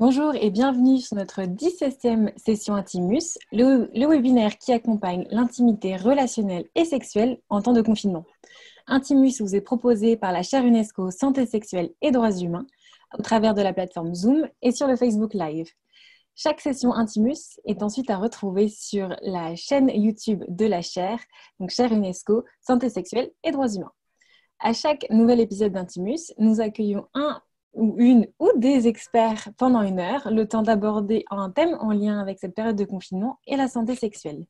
Bonjour et bienvenue sur notre 17e session Intimus, le webinaire qui accompagne l'intimité relationnelle et sexuelle en temps de confinement. Intimus vous est proposé par la chaire UNESCO Santé sexuelle et droits humains au travers de la plateforme Zoom et sur le Facebook Live. Chaque session Intimus est ensuite à retrouver sur la chaîne YouTube de la chaire, donc chaire UNESCO Santé sexuelle et droits humains. À chaque nouvel épisode d'Intimus, nous accueillons un ou une ou des experts pendant 1 heure, le temps d'aborder un thème en lien avec cette période de confinement et la santé sexuelle.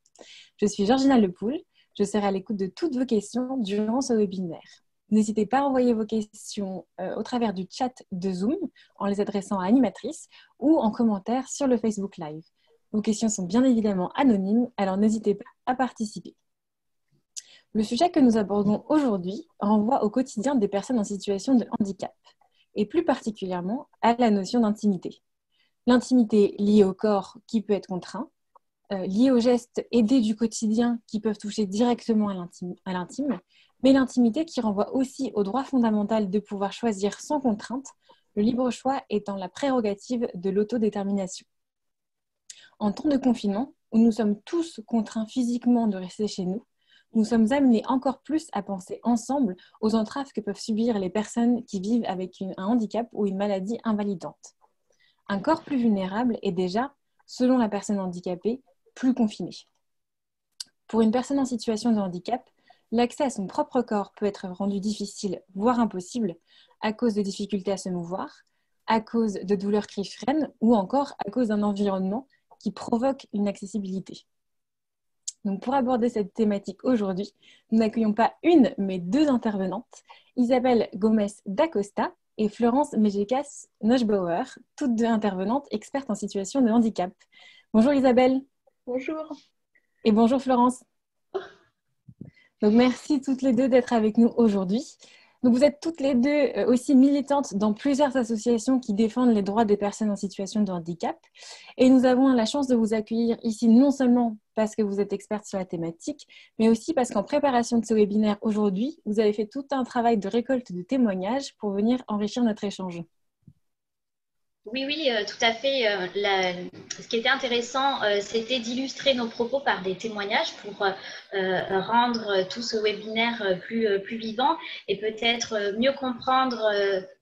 Je suis Georgina Lepoul, je serai à l'écoute de toutes vos questions durant ce webinaire. N'hésitez pas à envoyer vos questions au travers du chat de Zoom en les adressant à l'animatrice ou en commentaire sur le Facebook Live. Vos questions sont bien évidemment anonymes, alors n'hésitez pas à participer. Le sujet que nous abordons aujourd'hui renvoie au quotidien des personnes en situation de handicap, et plus particulièrement à la notion d'intimité. L'intimité liée au corps qui peut être contraint, liée aux gestes aidés du quotidien qui peuvent toucher directement à l'intime, mais l'intimité qui renvoie aussi au droit fondamental de pouvoir choisir sans contrainte, le libre choix étant la prérogative de l'autodétermination. En temps de confinement, où nous sommes tous contraints physiquement de rester chez nous, nous sommes amenés encore plus à penser ensemble aux entraves que peuvent subir les personnes qui vivent avec un handicap ou une maladie invalidante. Un corps plus vulnérable est déjà, selon la personne handicapée, plus confiné. Pour une personne en situation de handicap, l'accès à son propre corps peut être rendu difficile, voire impossible, à cause de difficultés à se mouvoir, à cause de douleurs qui freinent ou encore à cause d'un environnement qui provoque une accessibilité. Donc pour aborder cette thématique aujourd'hui, nous n'accueillons pas une, mais deux intervenantes, Isabelle Gomez d'Acosta et Florence Mejekas-Noschbauer, toutes deux intervenantes expertes en situation de handicap. Bonjour Isabelle. Bonjour. Et bonjour Florence. Donc merci toutes les deux d'être avec nous aujourd'hui. Donc vous êtes toutes les deux aussi militantes dans plusieurs associations qui défendent les droits des personnes en situation de handicap. Et nous avons la chance de vous accueillir ici non seulement parce que vous êtes expertes sur la thématique, mais aussi parce qu'en préparation de ce webinaire aujourd'hui, vous avez fait tout un travail de récolte de témoignages pour venir enrichir notre échange. Oui, tout à fait. Ce qui était intéressant, c'était d'illustrer nos propos par des témoignages pour rendre tout ce webinaire plus vivant et peut-être mieux comprendre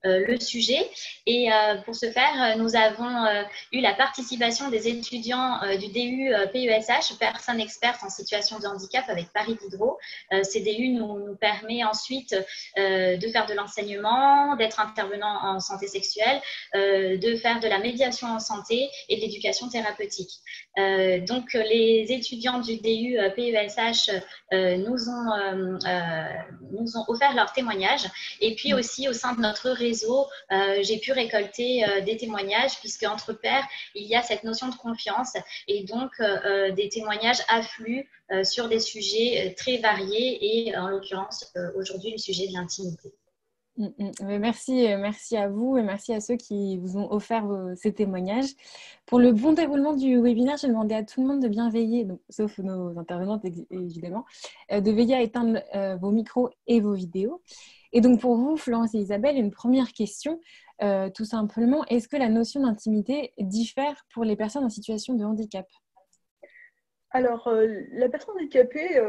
le sujet. Et pour ce faire, nous avons eu la participation des étudiants du DU PESH, personnes expertes en situation de handicap avec Paris Diderot. Ces DU nous permet ensuite de faire de l'enseignement, d'être intervenant en santé sexuelle, de faire de la médiation en santé et de l'éducation thérapeutique. Donc, les étudiants du DU PESH nous ont offert leurs témoignages. Et puis aussi, au sein de notre réseau, j'ai pu récolter des témoignages, puisque entre pairs, il y a cette notion de confiance et donc des témoignages affluent sur des sujets très variés et en l'occurrence, aujourd'hui, le sujet de l'intimité. Merci à vous et merci à ceux qui vous ont offert ces témoignages. Pour le bon déroulement du webinaire, j'ai demandé à tout le monde de bien veiller, donc, sauf nos intervenantes évidemment, de veiller à éteindre vos micros et vos vidéos. Et donc pour vous, Florence et Isabelle, une première question, tout simplement, est-ce que la notion d'intimité diffère pour les personnes en situation de handicap ? Alors, la personne handicapée,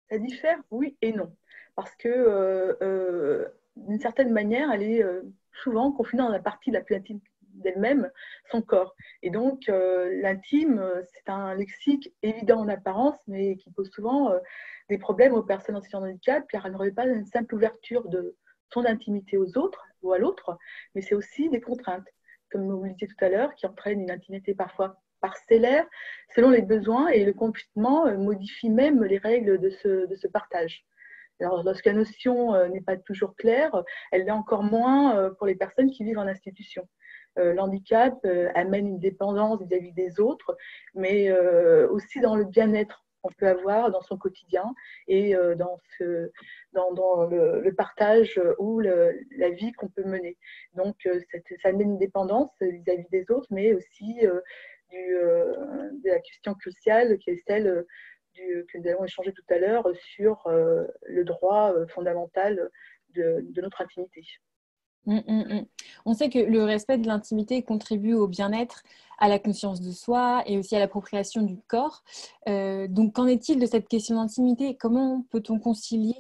ça diffère, oui et non. Parce que d'une certaine manière, elle est souvent confinée dans la partie la plus intime d'elle-même, son corps. Et donc, l'intime, c'est un lexique évident en apparence, mais qui pose souvent des problèmes aux personnes en situation de handicap, car elle ne relève pas d'une simple ouverture de son intimité aux autres ou à l'autre, mais c'est aussi des contraintes, comme vous le disiez tout à l'heure, qui entraînent une intimité parfois parcellaire, selon les besoins, et le confinement modifie même les règles de ce partage. Alors, lorsque la notion n'est pas toujours claire, elle l'est encore moins pour les personnes qui vivent en institution. L'handicap amène une dépendance vis-à-vis des autres, mais aussi dans le bien-être qu'on peut avoir dans son quotidien et dans le partage ou la vie qu'on peut mener. Donc, ça amène une dépendance vis-à-vis des autres, mais aussi de la question cruciale qui est celle que nous avons échangé tout à l'heure sur le droit fondamental de notre intimité. On sait que le respect de l'intimité contribue au bien-être, à la conscience de soi et aussi à l'appropriation du corps. Donc, qu'en est-il de cette question d'intimité? Comment peut-on concilier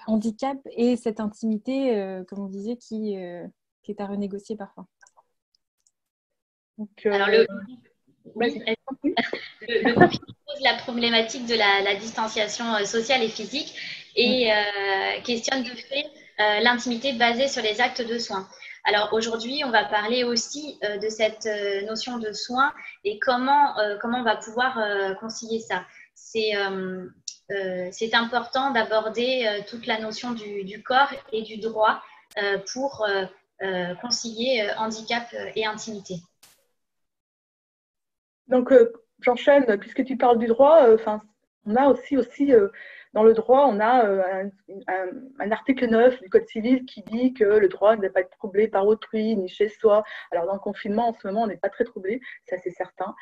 handicap et cette intimité, comme on disait, qui est à renégocier parfois? Donc, Alors, oui, le confinement pose la problématique de la distanciation sociale et physique et questionne de fait l'intimité basée sur les actes de soins. Alors aujourd'hui, on va parler aussi de cette notion de soin et comment on va pouvoir concilier ça. C'est important d'aborder toute la notion du corps et du droit pour concilier handicap et intimité. Donc, j'enchaîne, puisque tu parles du droit, on a aussi dans le droit, on a un article 9 du Code civil qui dit que le droit ne doit pas être troublé par autrui, ni chez soi. Alors, dans le confinement, en ce moment, on n'est pas très troublé, ça c'est certain,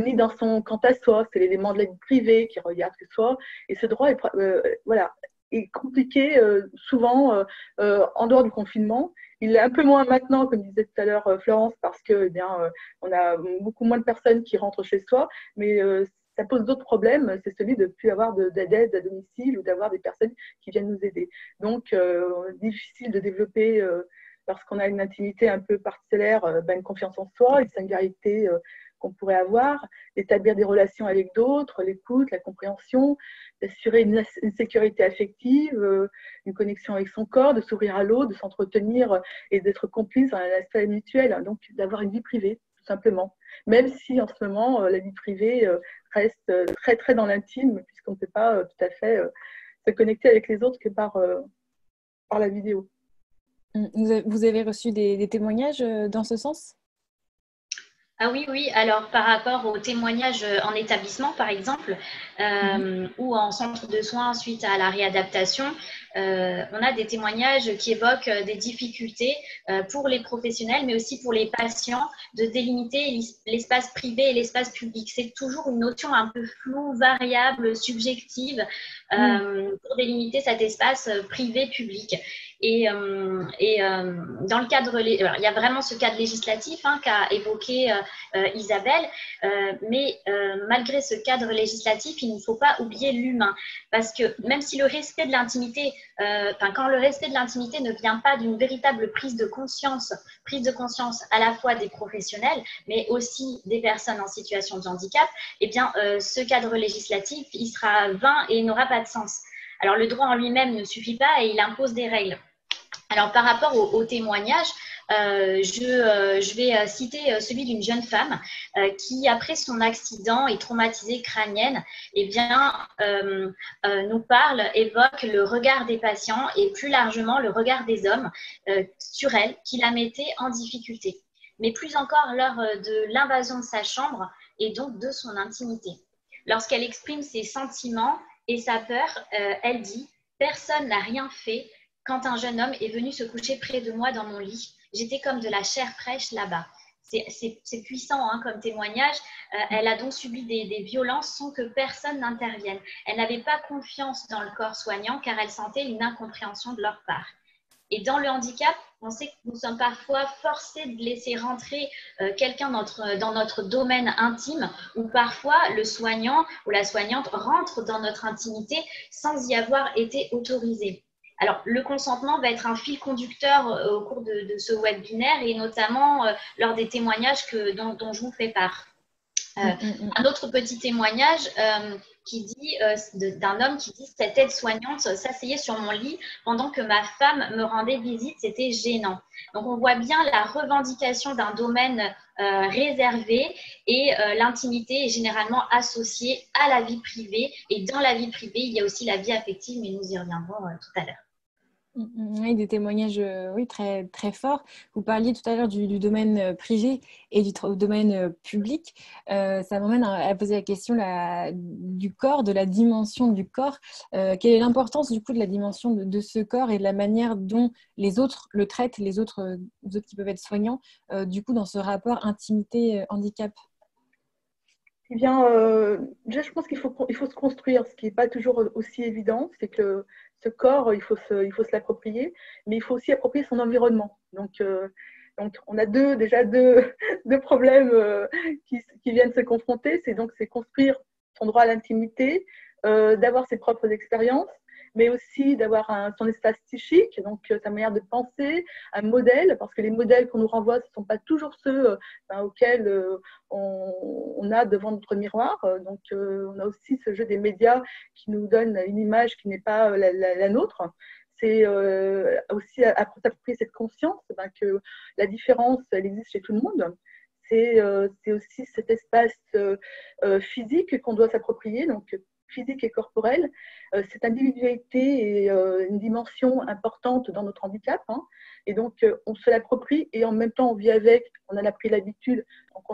ni dans son quant à soi, c'est l'élément de la vie privée qui regarde que soi. Et ce droit est compliqué souvent en dehors du confinement. Il est un peu moins maintenant, comme disait tout à l'heure Florence, parce que on a beaucoup moins de personnes qui rentrent chez soi, mais ça pose d'autres problèmes. C'est celui de ne plus avoir d'aide à domicile ou d'avoir des personnes qui viennent nous aider. Donc, difficile de développer, lorsqu'on a une intimité un peu parcellaire, une confiance en soi, une singularité qu'on pourrait avoir, d'établir des relations avec d'autres, l'écoute, la compréhension, d'assurer une sécurité affective, une connexion avec son corps, de s'ouvrir à l'autre, de s'entretenir et d'être complice dans un aspect mutuel, donc d'avoir une vie privée, tout simplement. Même si en ce moment, la vie privée reste très, très dans l'intime, puisqu'on ne peut pas tout à fait se connecter avec les autres que par la vidéo. Vous avez reçu des témoignages dans ce sens? Ah oui, oui. Alors, par rapport aux témoignages en établissement, par exemple, ou en centre de soins suite à la réadaptation, on a des témoignages qui évoquent des difficultés pour les professionnels, mais aussi pour les patients, de délimiter l'espace privé et l'espace public. C'est toujours une notion un peu floue, variable, subjective, pour délimiter cet espace privé-public. Et dans le cadre, alors, il y a vraiment ce cadre législatif qu'a évoqué Isabelle, mais malgré ce cadre législatif, il ne faut pas oublier l'humain, parce que même si le respect de l'intimité, quand le respect de l'intimité ne vient pas d'une véritable prise de conscience à la fois des professionnels, mais aussi des personnes en situation de handicap, eh bien, ce cadre législatif, il sera vain et il n'aura pas de sens. Alors, le droit en lui-même ne suffit pas et il impose des règles. Alors, par rapport au témoignage, je vais citer celui d'une jeune femme qui, après son accident et traumatisée crânienne, eh bien, nous parle, évoque le regard des patients et plus largement le regard des hommes sur elle qui la mettait en difficulté. Mais plus encore lors de l'invasion de sa chambre et donc de son intimité. Lorsqu'elle exprime ses sentiments et sa peur, elle dit « Personne n'a rien fait » quand un jeune homme est venu se coucher près de moi dans mon lit. J'étais comme de la chair fraîche là-bas. C'est puissant comme témoignage. Elle a donc subi des violences sans que personne n'intervienne. Elle n'avait pas confiance dans le corps soignant car elle sentait une incompréhension de leur part. Et dans le handicap, on sait que nous sommes parfois forcés de laisser rentrer quelqu'un dans notre domaine intime, ou parfois le soignant ou la soignante rentre dans notre intimité sans y avoir été autorisé. Alors, le consentement va être un fil conducteur au cours de ce webinaire et notamment lors des témoignages dont je vous fais part. Un autre petit témoignage qui dit d'un homme qui dit « Cette aide-soignante s'asseyait sur mon lit pendant que ma femme me rendait visite, c'était gênant ». Donc, on voit bien la revendication d'un domaine réservé et l'intimité est généralement associée à la vie privée. Et dans la vie privée, il y a aussi la vie affective, mais nous y reviendrons tout à l'heure. Oui, des témoignages oui, très, très forts. Vous parliez tout à l'heure du domaine privé et du domaine public. Ça m'amène à poser la question du corps, de la dimension du corps. Quelle est l'importance du coup de la dimension de ce corps et de la manière dont les autres le traitent, les autres qui peuvent être soignants, du coup dans ce rapport intimité-handicap? Eh bien, déjà, je pense il faut se construire, ce qui n'est pas toujours aussi évident. C'est que ce corps, il faut se l'approprier, mais il faut aussi approprier son environnement. Donc on a déjà deux problèmes qui viennent se confronter. C'est construire son droit à l'intimité, d'avoir ses propres expériences, mais aussi d'avoir son espace psychique, donc sa manière de penser, un modèle, parce que les modèles qu'on nous renvoie, ce ne sont pas toujours ceux auxquels on a devant notre miroir. Donc on a aussi ce jeu des médias qui nous donne une image qui n'est pas la nôtre. C'est aussi à s'approprier cette conscience que la différence, elle existe chez tout le monde. C'est aussi cet espace physique qu'on doit s'approprier, donc physique et corporel. Cette individualité est une dimension importante dans notre handicap. Et donc, on se l'approprie et en même temps, on vit avec, on en a pris l'habitude. Donc, on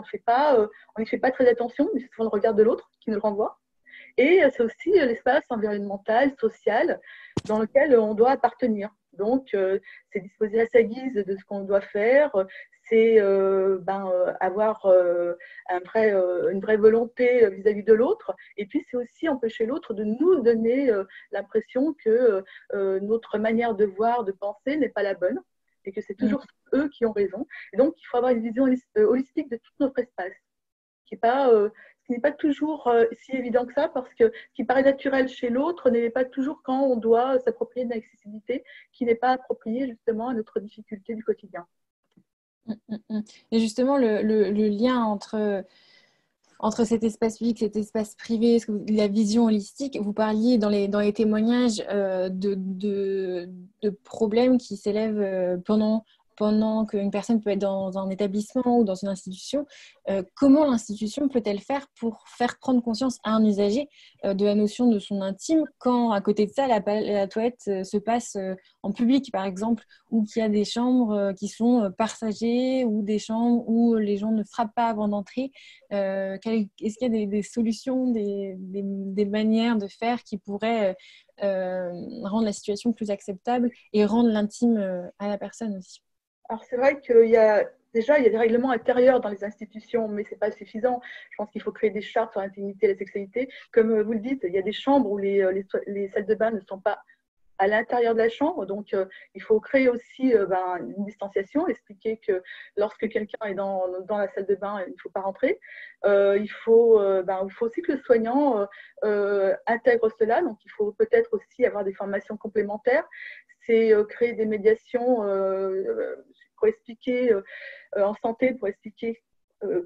n'y fait pas très attention, mais c'est souvent le regard de l'autre qui nous le renvoie. Et c'est aussi l'espace environnemental, social, dans lequel on doit appartenir. Donc, c'est disposer à sa guise de ce qu'on doit faire, c'est avoir une vraie volonté vis-à-vis de l'autre. Et puis, c'est aussi empêcher l'autre de nous donner l'impression que notre manière de voir, de penser n'est pas la bonne et que c'est toujours eux qui ont raison. Et donc, il faut avoir une vision holistique de tout notre espace, qui n'est pas toujours si évident que ça, parce que ce qui paraît naturel chez l'autre n'est pas toujours quand on doit s'approprier d'une accessibilité qui n'est pas appropriée justement à notre difficulté du quotidien. Et justement, le lien entre cet espace public, cet espace privé, la vision holistique, vous parliez dans les témoignages de problèmes qui s'élèvent pendant qu'une personne peut être dans un établissement ou dans une institution. Comment l'institution peut-elle faire pour faire prendre conscience à un usager de la notion de son intime quand, à côté de ça, la toilette se passe en public, par exemple, ou qu'il y a des chambres qui sont partagées ou des chambres où les gens ne frappent pas avant d'entrer. Est-ce qu'il y a des solutions, des manières de faire qui pourraient rendre la situation plus acceptable et rendre l'intime à la personne aussi? Alors, c'est vrai qu'il y a déjà des règlements intérieurs dans les institutions, mais ce n'est pas suffisant. Je pense qu'il faut créer des chartes sur l'intimité et la sexualité. Comme vous le dites, il y a des chambres où les salles de bain ne sont pas à l'intérieur de la chambre. Donc, il faut créer aussi une distanciation, expliquer que lorsque quelqu'un est dans la salle de bain, il ne faut pas rentrer. Il faut aussi que le soignant intègre cela. Donc, il faut peut-être aussi avoir des formations complémentaires. C'est créer des médiations pour expliquer en santé, pour expliquer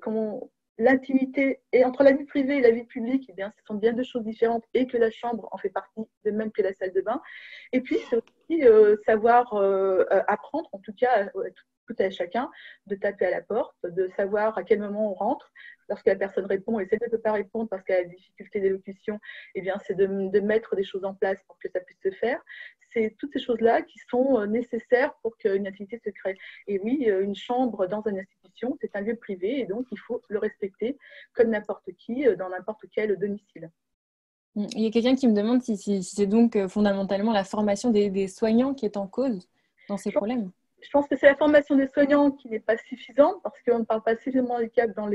comment l'intimité et entre la vie privée et la vie publique, eh bien, ce sont bien deux choses différentes et que la chambre en fait partie, de même que la salle de bain. Et puis, c'est aussi savoir apprendre, en tout cas, tout à chacun, de taper à la porte, de savoir à quel moment on rentre. Lorsque la personne répond et si elle ne peut pas répondre parce qu'elle a des difficultés d'élocution, eh bien, c'est de mettre des choses en place pour que ça puisse se faire. C'est toutes ces choses-là qui sont nécessaires pour qu'une activité se crée. Et oui, une chambre dans une institution, c'est un lieu privé et donc il faut le respecter comme n'importe qui dans n'importe quel domicile. Il y a quelqu'un qui me demande si c'est donc fondamentalement la formation des soignants qui est en cause dans ces problèmes. Je pense que c'est la formation des soignants qui n'est pas suffisante parce qu'on ne parle pas suffisamment de handicap dans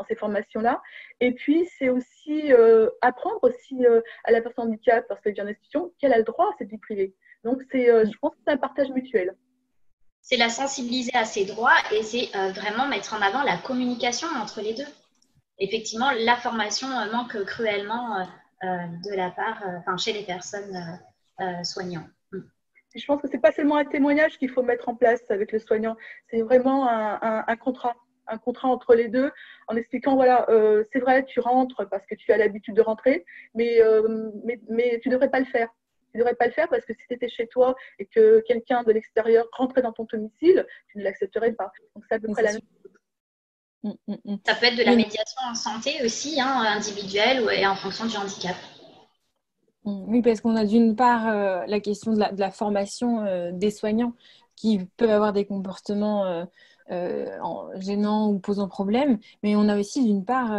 ces formations-là. Et puis, c'est aussi apprendre aussi à la personne handicap, parce qu'elle vient d'institution, qu'elle a le droit à cette vie privée. Donc, je pense que c'est un partage mutuel. C'est la sensibiliser à ses droits et c'est vraiment mettre en avant la communication entre les deux. Effectivement, la formation manque cruellement de la part, chez les personnes soignantes. Je pense que ce n'est pas seulement un témoignage qu'il faut mettre en place avec le soignant, c'est vraiment un contrat entre les deux, en expliquant, voilà, c'est vrai, tu rentres parce que tu as l'habitude de rentrer, mais tu ne devrais pas le faire. Tu ne devrais pas le faire parce que si tu étais chez toi et que quelqu'un de l'extérieur rentrait dans ton domicile, tu ne l'accepterais pas. Donc, c'est à peu près la même chose. Ça peut être de la médiation en santé aussi, individuelle et en fonction du handicap. Oui, parce qu'on a d'une part la question de la formation des soignants qui peuvent avoir des comportements gênants ou posant problème, mais on a aussi d'une part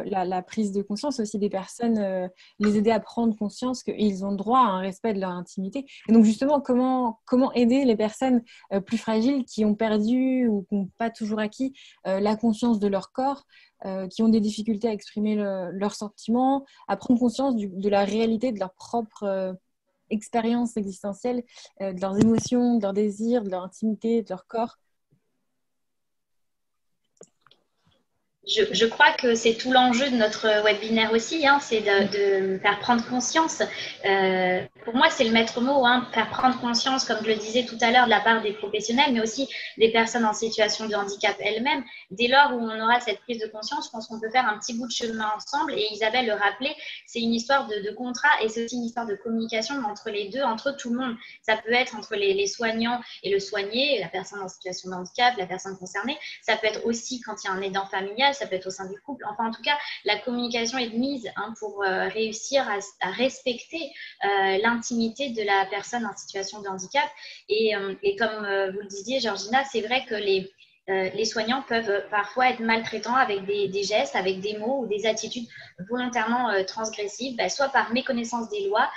la prise de conscience aussi des personnes, les aider à prendre conscience qu'ils ont droit à un respect de leur intimité. Et donc justement, comment aider les personnes plus fragiles qui ont perdu ou qui n'ont pas toujours acquis la conscience de leur corps qui ont des difficultés à exprimer leurs sentiments, à prendre conscience de la réalité de leur propre expérience existentielle, de leurs émotions, de leurs désirs, de leur intimité, de leur corps. Je crois que c'est tout l'enjeu de notre webinaire aussi, hein, c'est de faire prendre conscience. Pour moi, c'est le maître mot, hein, faire prendre conscience, comme je le disais tout à l'heure, de la part des professionnels, mais aussi des personnes en situation de handicap elles-mêmes. Dès lors où on aura cette prise de conscience, je pense qu'on peut faire un petit bout de chemin ensemble. Et Isabelle le rappelait, c'est une histoire de contrat et c'est aussi une histoire de communication entre les deux, entre tout le monde. Ça peut être entre les soignants et le soigné, la personne en situation de handicap, la personne concernée. Ça peut être aussi quand il y a un aidant familial, ça peut être au sein du couple. Enfin, en tout cas, la communication est de mise, hein, pour réussir à respecter l'intimité de la personne en situation de handicap. Et comme vous le disiez, Georgina, c'est vrai que les soignants peuvent parfois être maltraitants avec des gestes, avec des mots ou des attitudes volontairement transgressives, soit par méconnaissance des lois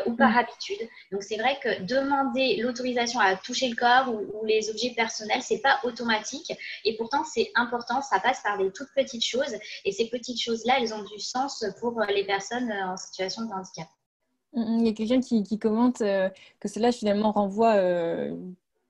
ou par habitude. Donc, c'est vrai que demander l'autorisation à toucher le corps ou les objets personnels, c'est pas automatique. Et pourtant, c'est important, ça passe par des toutes petites choses. Et ces petites choses-là, elles ont du sens pour les personnes en situation de handicap. Il y a quelqu'un qui commente que cela finalement renvoie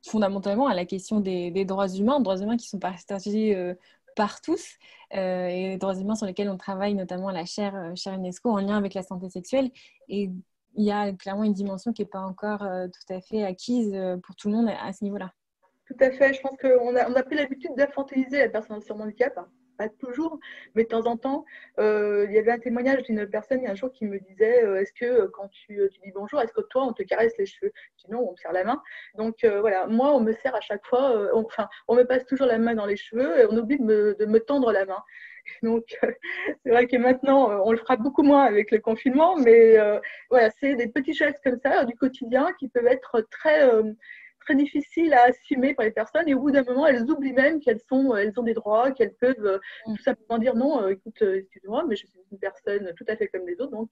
fondamentalement à la question des droits humains qui sont partagés par tous, et les droits humains sur lesquels on travaille notamment à la chaire UNESCO en lien avec la santé sexuelle. Et il y a clairement une dimension qui n'est pas encore tout à fait acquise pour tout le monde à ce niveau-là. Tout à fait. Je pense qu'on a pris l'habitude d'infantiliser la personne en situation de handicap. Pas toujours, mais de temps en temps. Il y avait un témoignage d'une personne il y a un jour qui me disait est-ce que quand tu dis bonjour, est-ce que toi on te caresse les cheveux? Je dis non, on me serre la main. Donc voilà, moi on me serre à chaque fois, on me passe toujours la main dans les cheveux et on oublie de me tendre la main. Donc c'est vrai que maintenant on le fera beaucoup moins avec le confinement, mais voilà, c'est des petits gestes comme ça du quotidien qui peuvent être très difficile à assumer par les personnes et au bout d'un moment, elles oublient même elles ont des droits, qu'elles peuvent tout simplement dire non, écoute, excuse-moi, mais je suis une personne tout à fait comme les autres, donc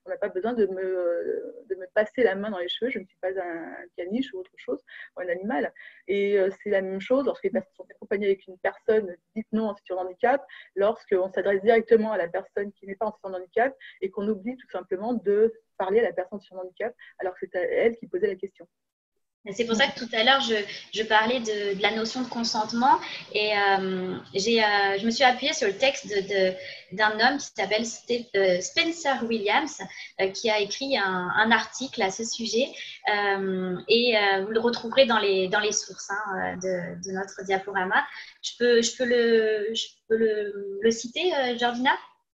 on n'a pas besoin de me passer la main dans les cheveux, je ne suis pas un caniche ou autre chose, ou un animal. Et c'est la même chose lorsque les personnes sont accompagnées avec une personne dite non en situation de handicap, lorsqu'on s'adresse directement à la personne qui n'est pas en situation de handicap et qu'on oublie tout simplement de parler à la personne en situation de handicap alors que c'est à elle qui posait la question. C'est pour ça que tout à l'heure, je parlais de la notion de consentement et je me suis appuyée sur le texte d'un homme qui s'appelle Spencer Williams, qui a écrit un article à ce sujet et vous le retrouverez dans les sources, hein, de notre diaporama. Je peux le citer, Georgina?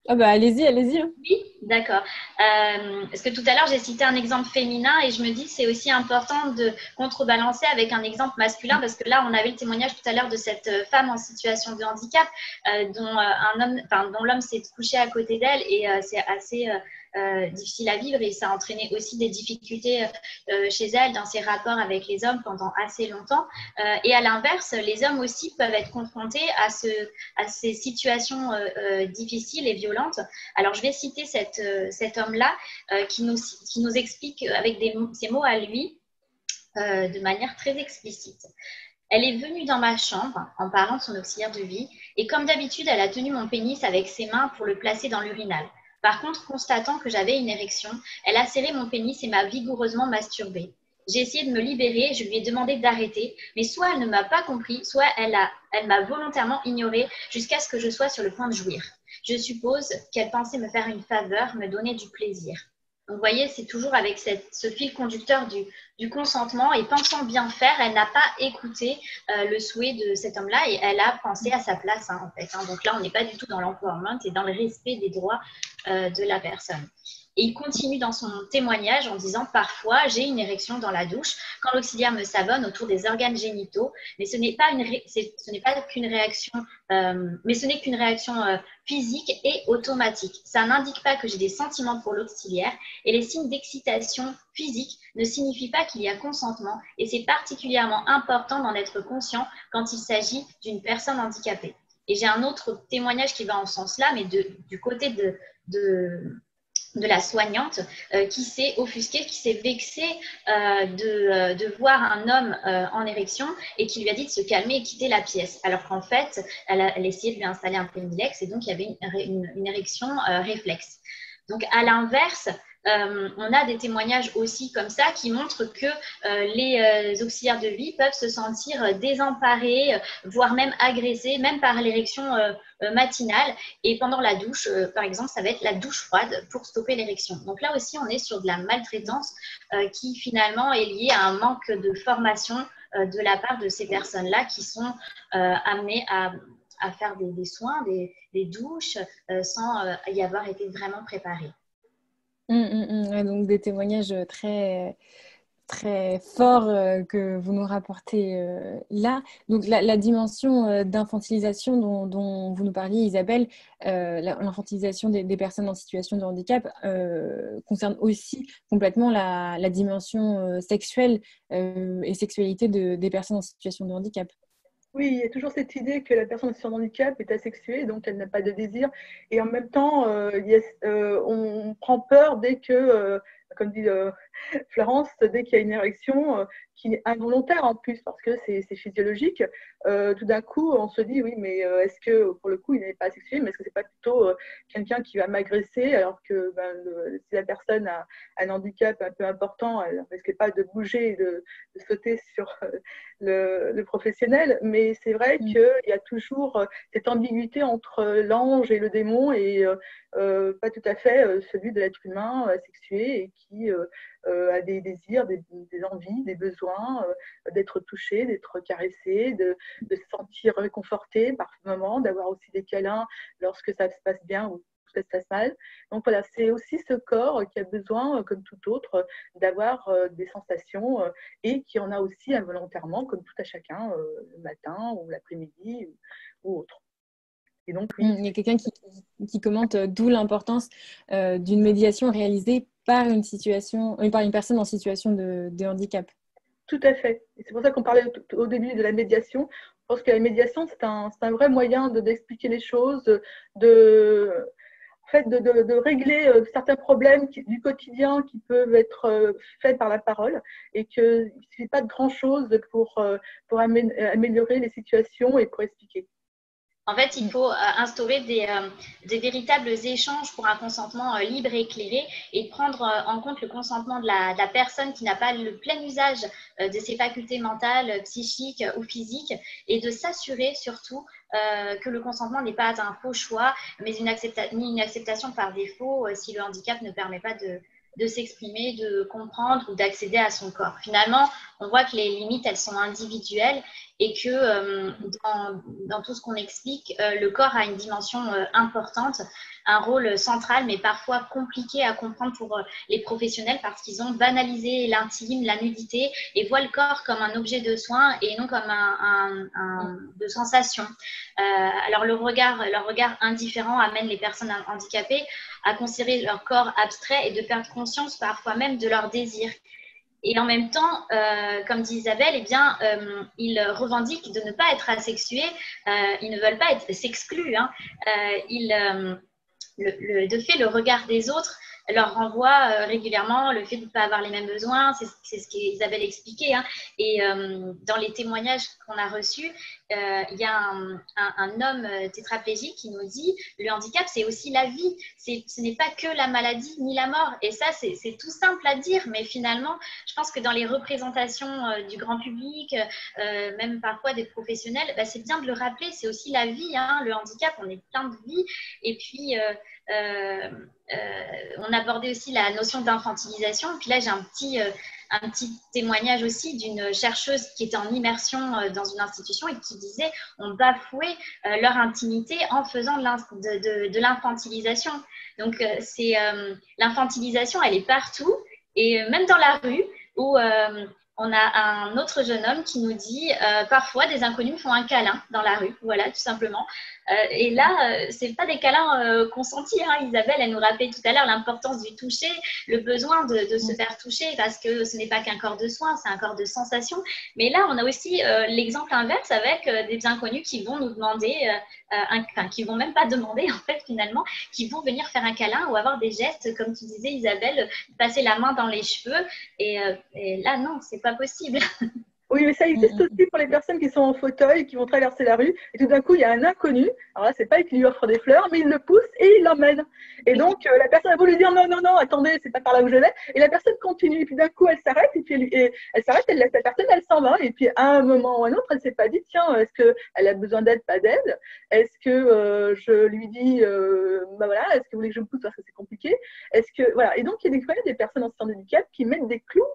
Ah bah allez-y. Oui, d'accord. Parce que tout à l'heure, j'ai cité un exemple féminin et je me dis que c'est aussi important de contrebalancer avec un exemple masculin parce que là, on avait le témoignage tout à l'heure de cette femme en situation de handicap dont l'homme s'est couché à côté d'elle et c'est assez difficile à vivre et ça a entraîné aussi des difficultés chez elle dans ses rapports avec les hommes pendant assez longtemps. Et à l'inverse, les hommes aussi peuvent être confrontés à ces situations difficiles et violentes. Alors, je vais citer cet homme-là qui nous explique avec ces mots à lui de manière très explicite. Elle est venue dans ma chambre en parlant de son auxiliaire de vie et comme d'habitude, elle a tenu mon pénis avec ses mains pour le placer dans l'urinal. Par contre, constatant que j'avais une érection, elle a serré mon pénis et m'a vigoureusement masturbée. J'ai essayé de me libérer, je lui ai demandé d'arrêter, mais soit elle ne m'a pas compris, soit elle m'a volontairement ignorée jusqu'à ce que je sois sur le point de jouir. Je suppose qu'elle pensait me faire une faveur, me donner du plaisir. Donc, vous voyez, c'est toujours avec ce fil conducteur du consentement et pensant bien faire, elle n'a pas écouté le souhait de cet homme-là et elle a pensé à sa place, hein, en fait. Hein. Donc là, on n'est pas du tout dans l'empowerment et dans le respect des droits de la personne. Et il continue dans son témoignage en disant « Parfois, j'ai une érection dans la douche quand l'auxiliaire me savonne autour des organes génitaux, mais ce n'est qu'une réaction, physique et automatique. Ça n'indique pas que j'ai des sentiments pour l'auxiliaire et les signes d'excitation physique ne signifient pas qu'il y a consentement et c'est particulièrement important d'en être conscient quand il s'agit d'une personne handicapée. » Et j'ai un autre témoignage qui va en ce sens-là, mais du côté de la soignante qui s'est offusquée, qui s'est vexée de voir un homme en érection et qui lui a dit de se calmer et quitter la pièce. Alors qu'en fait, elle essayait de lui installer un pénilex et donc il y avait une érection réflexe. Donc à l'inverse, on a des témoignages aussi comme ça qui montrent que les auxiliaires de vie peuvent se sentir désemparés, voire même agressés, même par l'érection matinale. Et pendant la douche, par exemple, ça va être la douche froide pour stopper l'érection. Donc là aussi, on est sur de la maltraitance qui finalement est liée à un manque de formation de la part de ces personnes-là qui sont amenées à faire des soins, des douches, sans y avoir été vraiment préparées. Ouais, donc des témoignages très, très forts que vous nous rapportez là. Donc la dimension d'infantilisation dont vous nous parliez, Isabelle, l'infantilisation des personnes en situation de handicap concerne aussi complètement la dimension sexuelle et sexualité des personnes en situation de handicap. Oui, il y a toujours cette idée que la personne en situation de handicap est asexuée, donc elle n'a pas de désir. Et en même temps, on prend peur dès que, comme dit Florence, dès qu'il y a une érection qui est involontaire en plus, parce que c'est physiologique, tout d'un coup, on se dit, oui, mais est-ce que, pour le coup, il n'est pas asexué, mais est-ce que c'est pas plutôt quelqu'un qui va m'agresser, alors que si la personne a un handicap un peu important, elle ne risque pas de bouger et de sauter sur le professionnel, mais c'est vrai qu'il y a toujours cette ambiguïté entre l'ange et le démon et pas tout à fait celui de l'être humain sexué et qui a des désirs, des envies, des besoins, d'être touché, d'être caressé, de se sentir réconforté par moments, d'avoir aussi des câlins lorsque ça se passe bien ou ça se passe mal. Donc voilà, c'est aussi ce corps qui a besoin, comme tout autre, d'avoir des sensations et qui en a aussi involontairement, comme tout à chacun, le matin ou l'après-midi ou autre. Et donc, oui. Il y a quelqu'un qui commente d'où l'importance d'une médiation réalisée par par une personne en situation de handicap. Tout à fait. Et c'est pour ça qu'on parlait au début de la médiation. Je pense que la médiation, c'est un vrai moyen d'expliquer les choses, de régler certains problèmes du quotidien qui peuvent être faits par la parole et qu'il ne suffit pas de grand-chose pour améliorer les situations et pour expliquer. En fait, il faut instaurer des véritables échanges pour un consentement libre et éclairé et prendre en compte le consentement de la personne qui n'a pas le plein usage de ses facultés mentales, psychiques ou physiques et de s'assurer surtout que le consentement n'est pas un faux choix, mais ni une acceptation par défaut si le handicap ne permet pas de s'exprimer, de comprendre ou d'accéder à son corps. Finalement, on voit que les limites, elles sont individuelles et que dans tout ce qu'on explique, le corps a une dimension importante, un rôle central, mais parfois compliqué à comprendre pour les professionnels parce qu'ils ont banalisé l'intime, la nudité et voient le corps comme un objet de soin et non comme de sensation. Alors, leur regard indifférent amène les personnes handicapées à considérer leur corps abstrait et de perdre conscience parfois même de leurs désirs. Et en même temps, comme dit Isabelle, eh bien, ils revendiquent de ne pas être asexués, ils ne veulent pas s'exclus. Hein. De fait, le regard des autres leur renvoie régulièrement le fait de ne pas avoir les mêmes besoins, c'est ce qu'Isabelle expliquait. Hein. Et dans les témoignages qu'on a reçus, il y a un homme tétraplégique qui nous dit le handicap, c'est aussi la vie, ce n'est pas que la maladie ni la mort. Et ça, c'est tout simple à dire, mais finalement, je pense que dans les représentations du grand public, même parfois des professionnels, c'est bien de le rappeler, c'est aussi la vie. Hein. Le handicap, on est plein de vie. Et puis, on abordait aussi la notion d'infantilisation. Puis là, j'ai un petit témoignage aussi d'une chercheuse qui était en immersion dans une institution et qui disait on bafouait leur intimité en faisant de l'infantilisation. Donc, l'infantilisation, elle est partout et même dans la rue où on a un autre jeune homme qui nous dit parfois des inconnus me font un câlin dans la rue, voilà, tout simplement. Et là, c'est pas des câlins consentis. Hein. Isabelle, elle nous rappelait tout à l'heure l'importance du toucher, le besoin de se faire toucher parce que ce n'est pas qu'un corps de soins, c'est un corps de sensation. Mais là, on a aussi l'exemple inverse avec des inconnus qui vont nous demander, qui vont même pas demander en fait finalement, qui vont venir faire un câlin ou avoir des gestes, comme tu disais Isabelle, passer la main dans les cheveux. Et là, non, c'est pas possible. Oui, mais ça existe aussi pour les personnes qui sont en fauteuil, qui vont traverser la rue, et tout d'un coup, il y a un inconnu. Alors là, c'est pas qu'il lui offre des fleurs, mais il le pousse et il l'emmène. Et donc, la personne a voulu dire non, non, non, attendez, c'est pas par là où je vais. Et la personne continue, et puis d'un coup, elle s'arrête, et puis elle s'arrête, elle laisse la personne, elle s'en va. Et puis, à un moment ou à un autre, elle s'est pas dit, tiens, est-ce qu'elle a besoin d'aide, pas d'aide? Est-ce que je lui dis, bah voilà, est-ce que vous voulez que je me pousse parce que c'est compliqué? Est-ce que, voilà. Et donc, il y a des fois des personnes en situation de handicap qui mettent des clous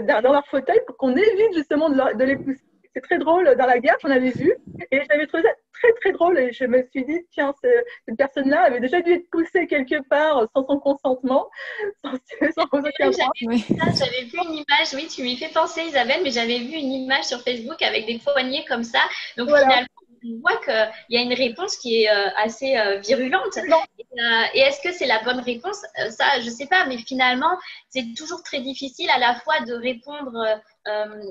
dans leur fauteuil pour qu'on évite justement de les pousser. C'est très drôle, dans la gare, j'en avais vu et j'avais trouvé ça très très drôle et je me suis dit, tiens, cette personne-là avait déjà dû être poussée quelque part sans son consentement, sans aucun droit. J'avais vu une image, oui, tu m'y fais penser Isabelle, mais j'avais vu une image sur Facebook avec des poignées comme ça, donc voilà. Finalement, on voit qu'il y a une réponse qui est assez virulente. Et est-ce que c'est la bonne réponse? Ça, je ne sais pas, mais finalement, c'est toujours très difficile à la fois de répondre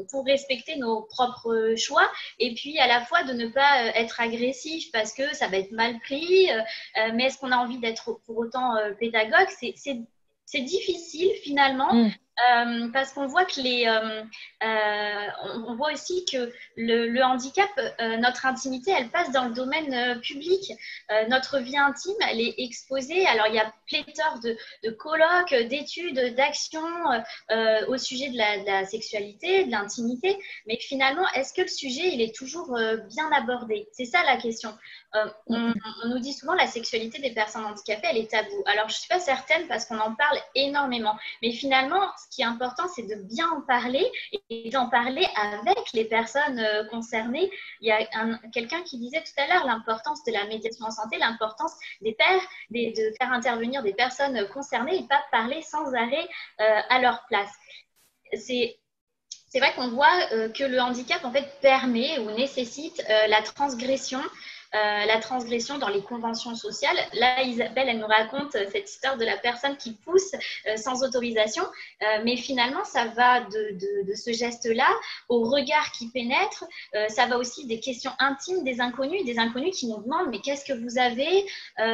pour respecter nos propres choix et puis à la fois de ne pas être agressif parce que ça va être mal pris. Mais est-ce qu'on a envie d'être pour autant pédagogue? C'est difficile finalement. Parce qu'on voit que on voit aussi que le handicap, notre intimité, elle passe dans le domaine public. Notre vie intime, elle est exposée. Alors, il y a pléthore de colloques, d'études, d'actions au sujet de la sexualité, de l'intimité. Mais finalement, est-ce que le sujet, il est toujours bien abordé? C'est ça la question. On nous dit souvent la sexualité des personnes handicapées, elle est taboue. Alors, je ne suis pas certaine parce qu'on en parle énormément. Mais finalement, ce qui est important, c'est de bien en parler et d'en parler avec les personnes concernées. Il y a quelqu'un qui disait tout à l'heure l'importance de la médiation en santé, l'importance des pairs, de faire intervenir des personnes concernées et pas parler sans arrêt à leur place. C'est vrai qu'on voit que le handicap en fait permet ou nécessite la transgression dans les conventions sociales. Là, Isabelle, elle nous raconte cette histoire de la personne qui pousse sans autorisation, mais finalement, ça va de ce geste-là au regard qui pénètre, ça va aussi des questions intimes des inconnus qui nous demandent « mais qu'est-ce que vous avez ?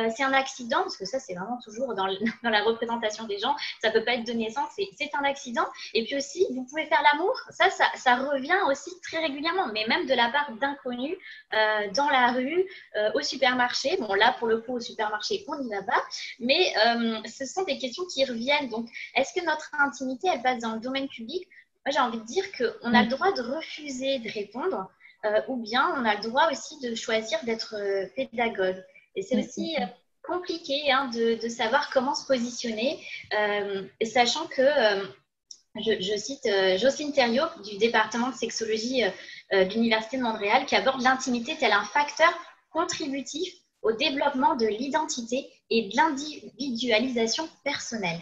C'est un accident ?» parce que ça, c'est vraiment toujours dans la représentation des gens, ça ne peut pas être de naissance, c'est un accident. Et puis aussi, vous pouvez faire l'amour, ça revient aussi très régulièrement, mais même de la part d'inconnus dans la rue, au supermarché. Bon, là, pour le coup, au supermarché, on n'y va pas. Mais ce sont des questions qui reviennent. Donc, est-ce que notre intimité, elle passe dans le domaine public? Moi, j'ai envie de dire qu'on a le droit de refuser de répondre ou bien on a le droit aussi de choisir d'être pédagogue. Et c'est aussi compliqué de savoir comment se positionner, sachant que je cite Jocelyne Thériault du département de sexologie de l'Université de Montréal qui aborde l'intimité tel un facteur contributif au développement de l'identité et de l'individualisation personnelle.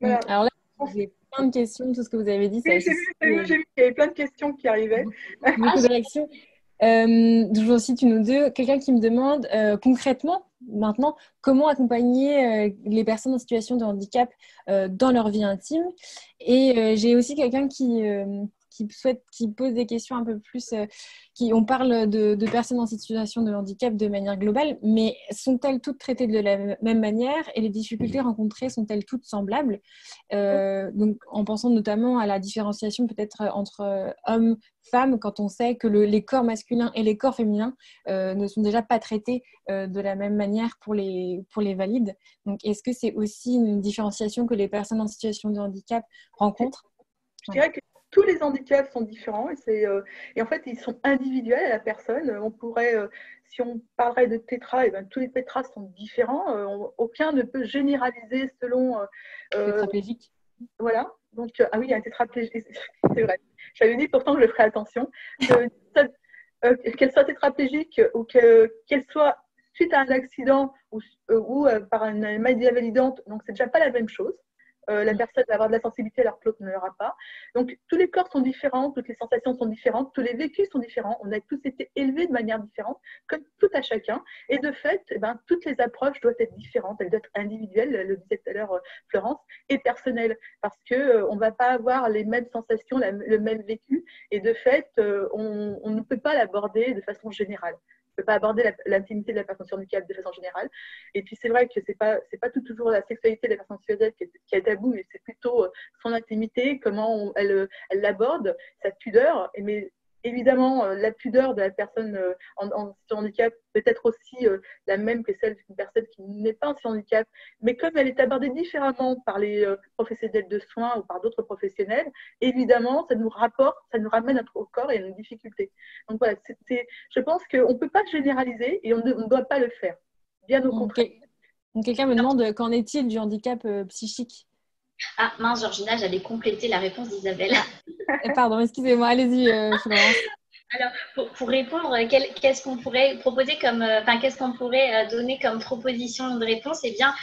Voilà. Alors là, j'ai plein de questions, tout ce que vous avez dit. Oui, j'ai vu qu'il y avait plein de questions qui arrivaient. Beaucoup de réactions. J'en cite une ou deux. Quelqu'un qui me demande concrètement, maintenant, comment accompagner les personnes en situation de handicap dans leur vie intime. Et j'ai aussi quelqu'un qui pose des questions un peu plus... on parle de personnes en situation de handicap de manière globale, mais sont-elles toutes traitées de la même manière et les difficultés rencontrées sont-elles toutes semblables? Donc, en pensant notamment à la différenciation peut-être entre hommes, femmes, quand on sait que les corps masculins et les corps féminins ne sont déjà pas traités de la même manière pour les valides. Donc, est-ce que c'est aussi une différenciation que les personnes en situation de handicap rencontrent? Je dirais que tous les handicaps sont différents et en fait, ils sont individuels à la personne. On pourrait, si on parlerait de tétra, tous les tétras sont différents. Aucun ne peut généraliser selon… tétraplégique. Voilà. Donc, ah oui, un tétraplégique, c'est vrai. J'avais dit pourtant que je ferais attention. Qu'elle soit tétraplégique ou qu'elle soit suite à un accident ou par une maladie invalidante, donc c'est déjà pas la même chose. La personne va avoir de la sensibilité alors que l'autre ne l'aura pas. Donc, tous les corps sont différents, toutes les sensations sont différentes, tous les vécus sont différents. On a tous été élevés de manière différente, comme tout à chacun. Et de fait, toutes les approches doivent être différentes. Elles doivent être individuelles, le disait tout à l'heure Florence, et personnelles. Parce qu'on ne va pas avoir les mêmes sensations, le même vécu. Et de fait, on ne peut pas l'aborder de façon générale. On ne peut pas aborder l'intimité de la personne sur handicap de façon générale. Et puis, c'est vrai que ce n'est pas toujours la sexualité de la personne sur handicap qui est tabou, mais c'est plutôt son intimité, comment elle l'aborde, sa pudeur. Mais évidemment, la pudeur de la personne en handicap peut être aussi la même que celle d'une personne qui n'est pas en handicap, mais comme elle est abordée différemment par les professionnels de soins ou par d'autres professionnels, évidemment, ça nous ramène au corps et à nos difficultés. Donc voilà, je pense qu'on ne peut pas généraliser et on ne doit pas le faire, bien au contraire. Donc, quelqu'un me demande qu'en est-il du handicap psychique? Ah mince, Georgina, j'allais compléter la réponse d'Isabelle. Pardon, excusez-moi, allez-y, Florence. Alors, pour répondre, qu'est-ce qu'on pourrait proposer qu'est-ce qu'on pourrait donner comme proposition de réponse? Eh bien,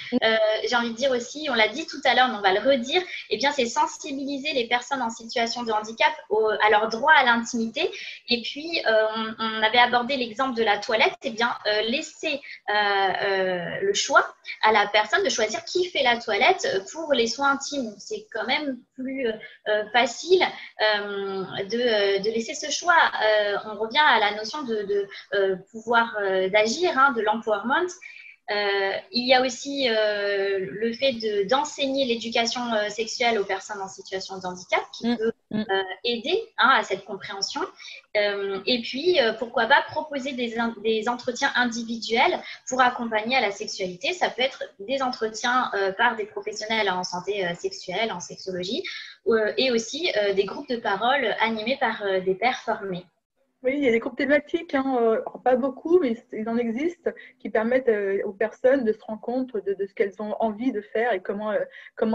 j'ai envie de dire aussi, on l'a dit tout à l'heure, mais on va le redire, eh bien, c'est sensibiliser les personnes en situation de handicap à leur droit à l'intimité. Et puis, on avait abordé l'exemple de la toilette, eh bien, laisser le choix à la personne de choisir qui fait la toilette pour les soins intimes. C'est quand même plus facile de laisser ce choix. On revient à la notion de pouvoir d'agir, de l'empowerment. Il y a aussi le fait d'enseigner l'éducation sexuelle aux personnes en situation de handicap qui peut aider à cette compréhension. Et puis, pourquoi pas proposer des entretiens individuels pour accompagner à la sexualité. Ça peut être des entretiens par des professionnels en santé sexuelle, en sexologie, et aussi des groupes de parole animés par des pairs formés. Oui, il y a des groupes thématiques, pas beaucoup, mais il en existe, qui permettent aux personnes de se rendre compte de ce qu'elles ont envie de faire et comment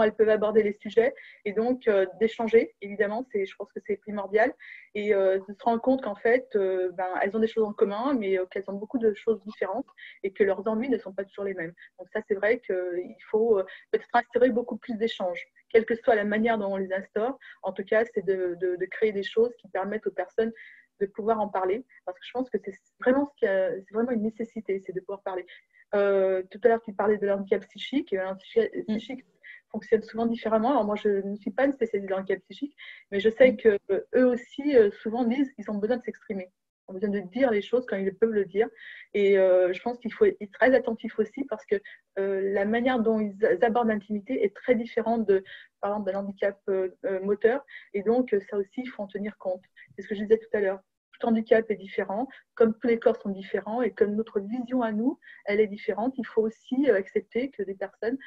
elles peuvent aborder les sujets. Et donc, d'échanger, évidemment, je pense que c'est primordial. Et de se rendre compte qu'en fait, elles ont des choses en commun, mais qu'elles ont beaucoup de choses différentes et que leurs envies ne sont pas toujours les mêmes. Donc ça, c'est vrai qu'il faut peut-être instaurer beaucoup plus d'échanges, quelle que soit la manière dont on les instaure. En tout cas, c'est de créer des choses qui permettent aux personnes de pouvoir en parler, parce que je pense que c'est vraiment une nécessité, c'est de pouvoir parler. Tout à l'heure, tu parlais de l'handicap psychique. Psychique fonctionne souvent différemment. Alors moi, je ne suis pas une spécialiste de l'handicap psychique, mais je sais que eux aussi, souvent, disent qu'ils ont besoin de s'exprimer. Ils ont besoin de dire les choses quand ils peuvent le dire. Et je pense qu'il faut être très attentif aussi, parce que la manière dont ils abordent l'intimité est très différente par exemple, d'un handicap moteur. Et donc, ça aussi, il faut en tenir compte. C'est ce que je disais tout à l'heure. Tout handicap est différent, comme tous les corps sont différents et comme notre vision à nous, elle est différente. Il faut aussi accepter que des personnes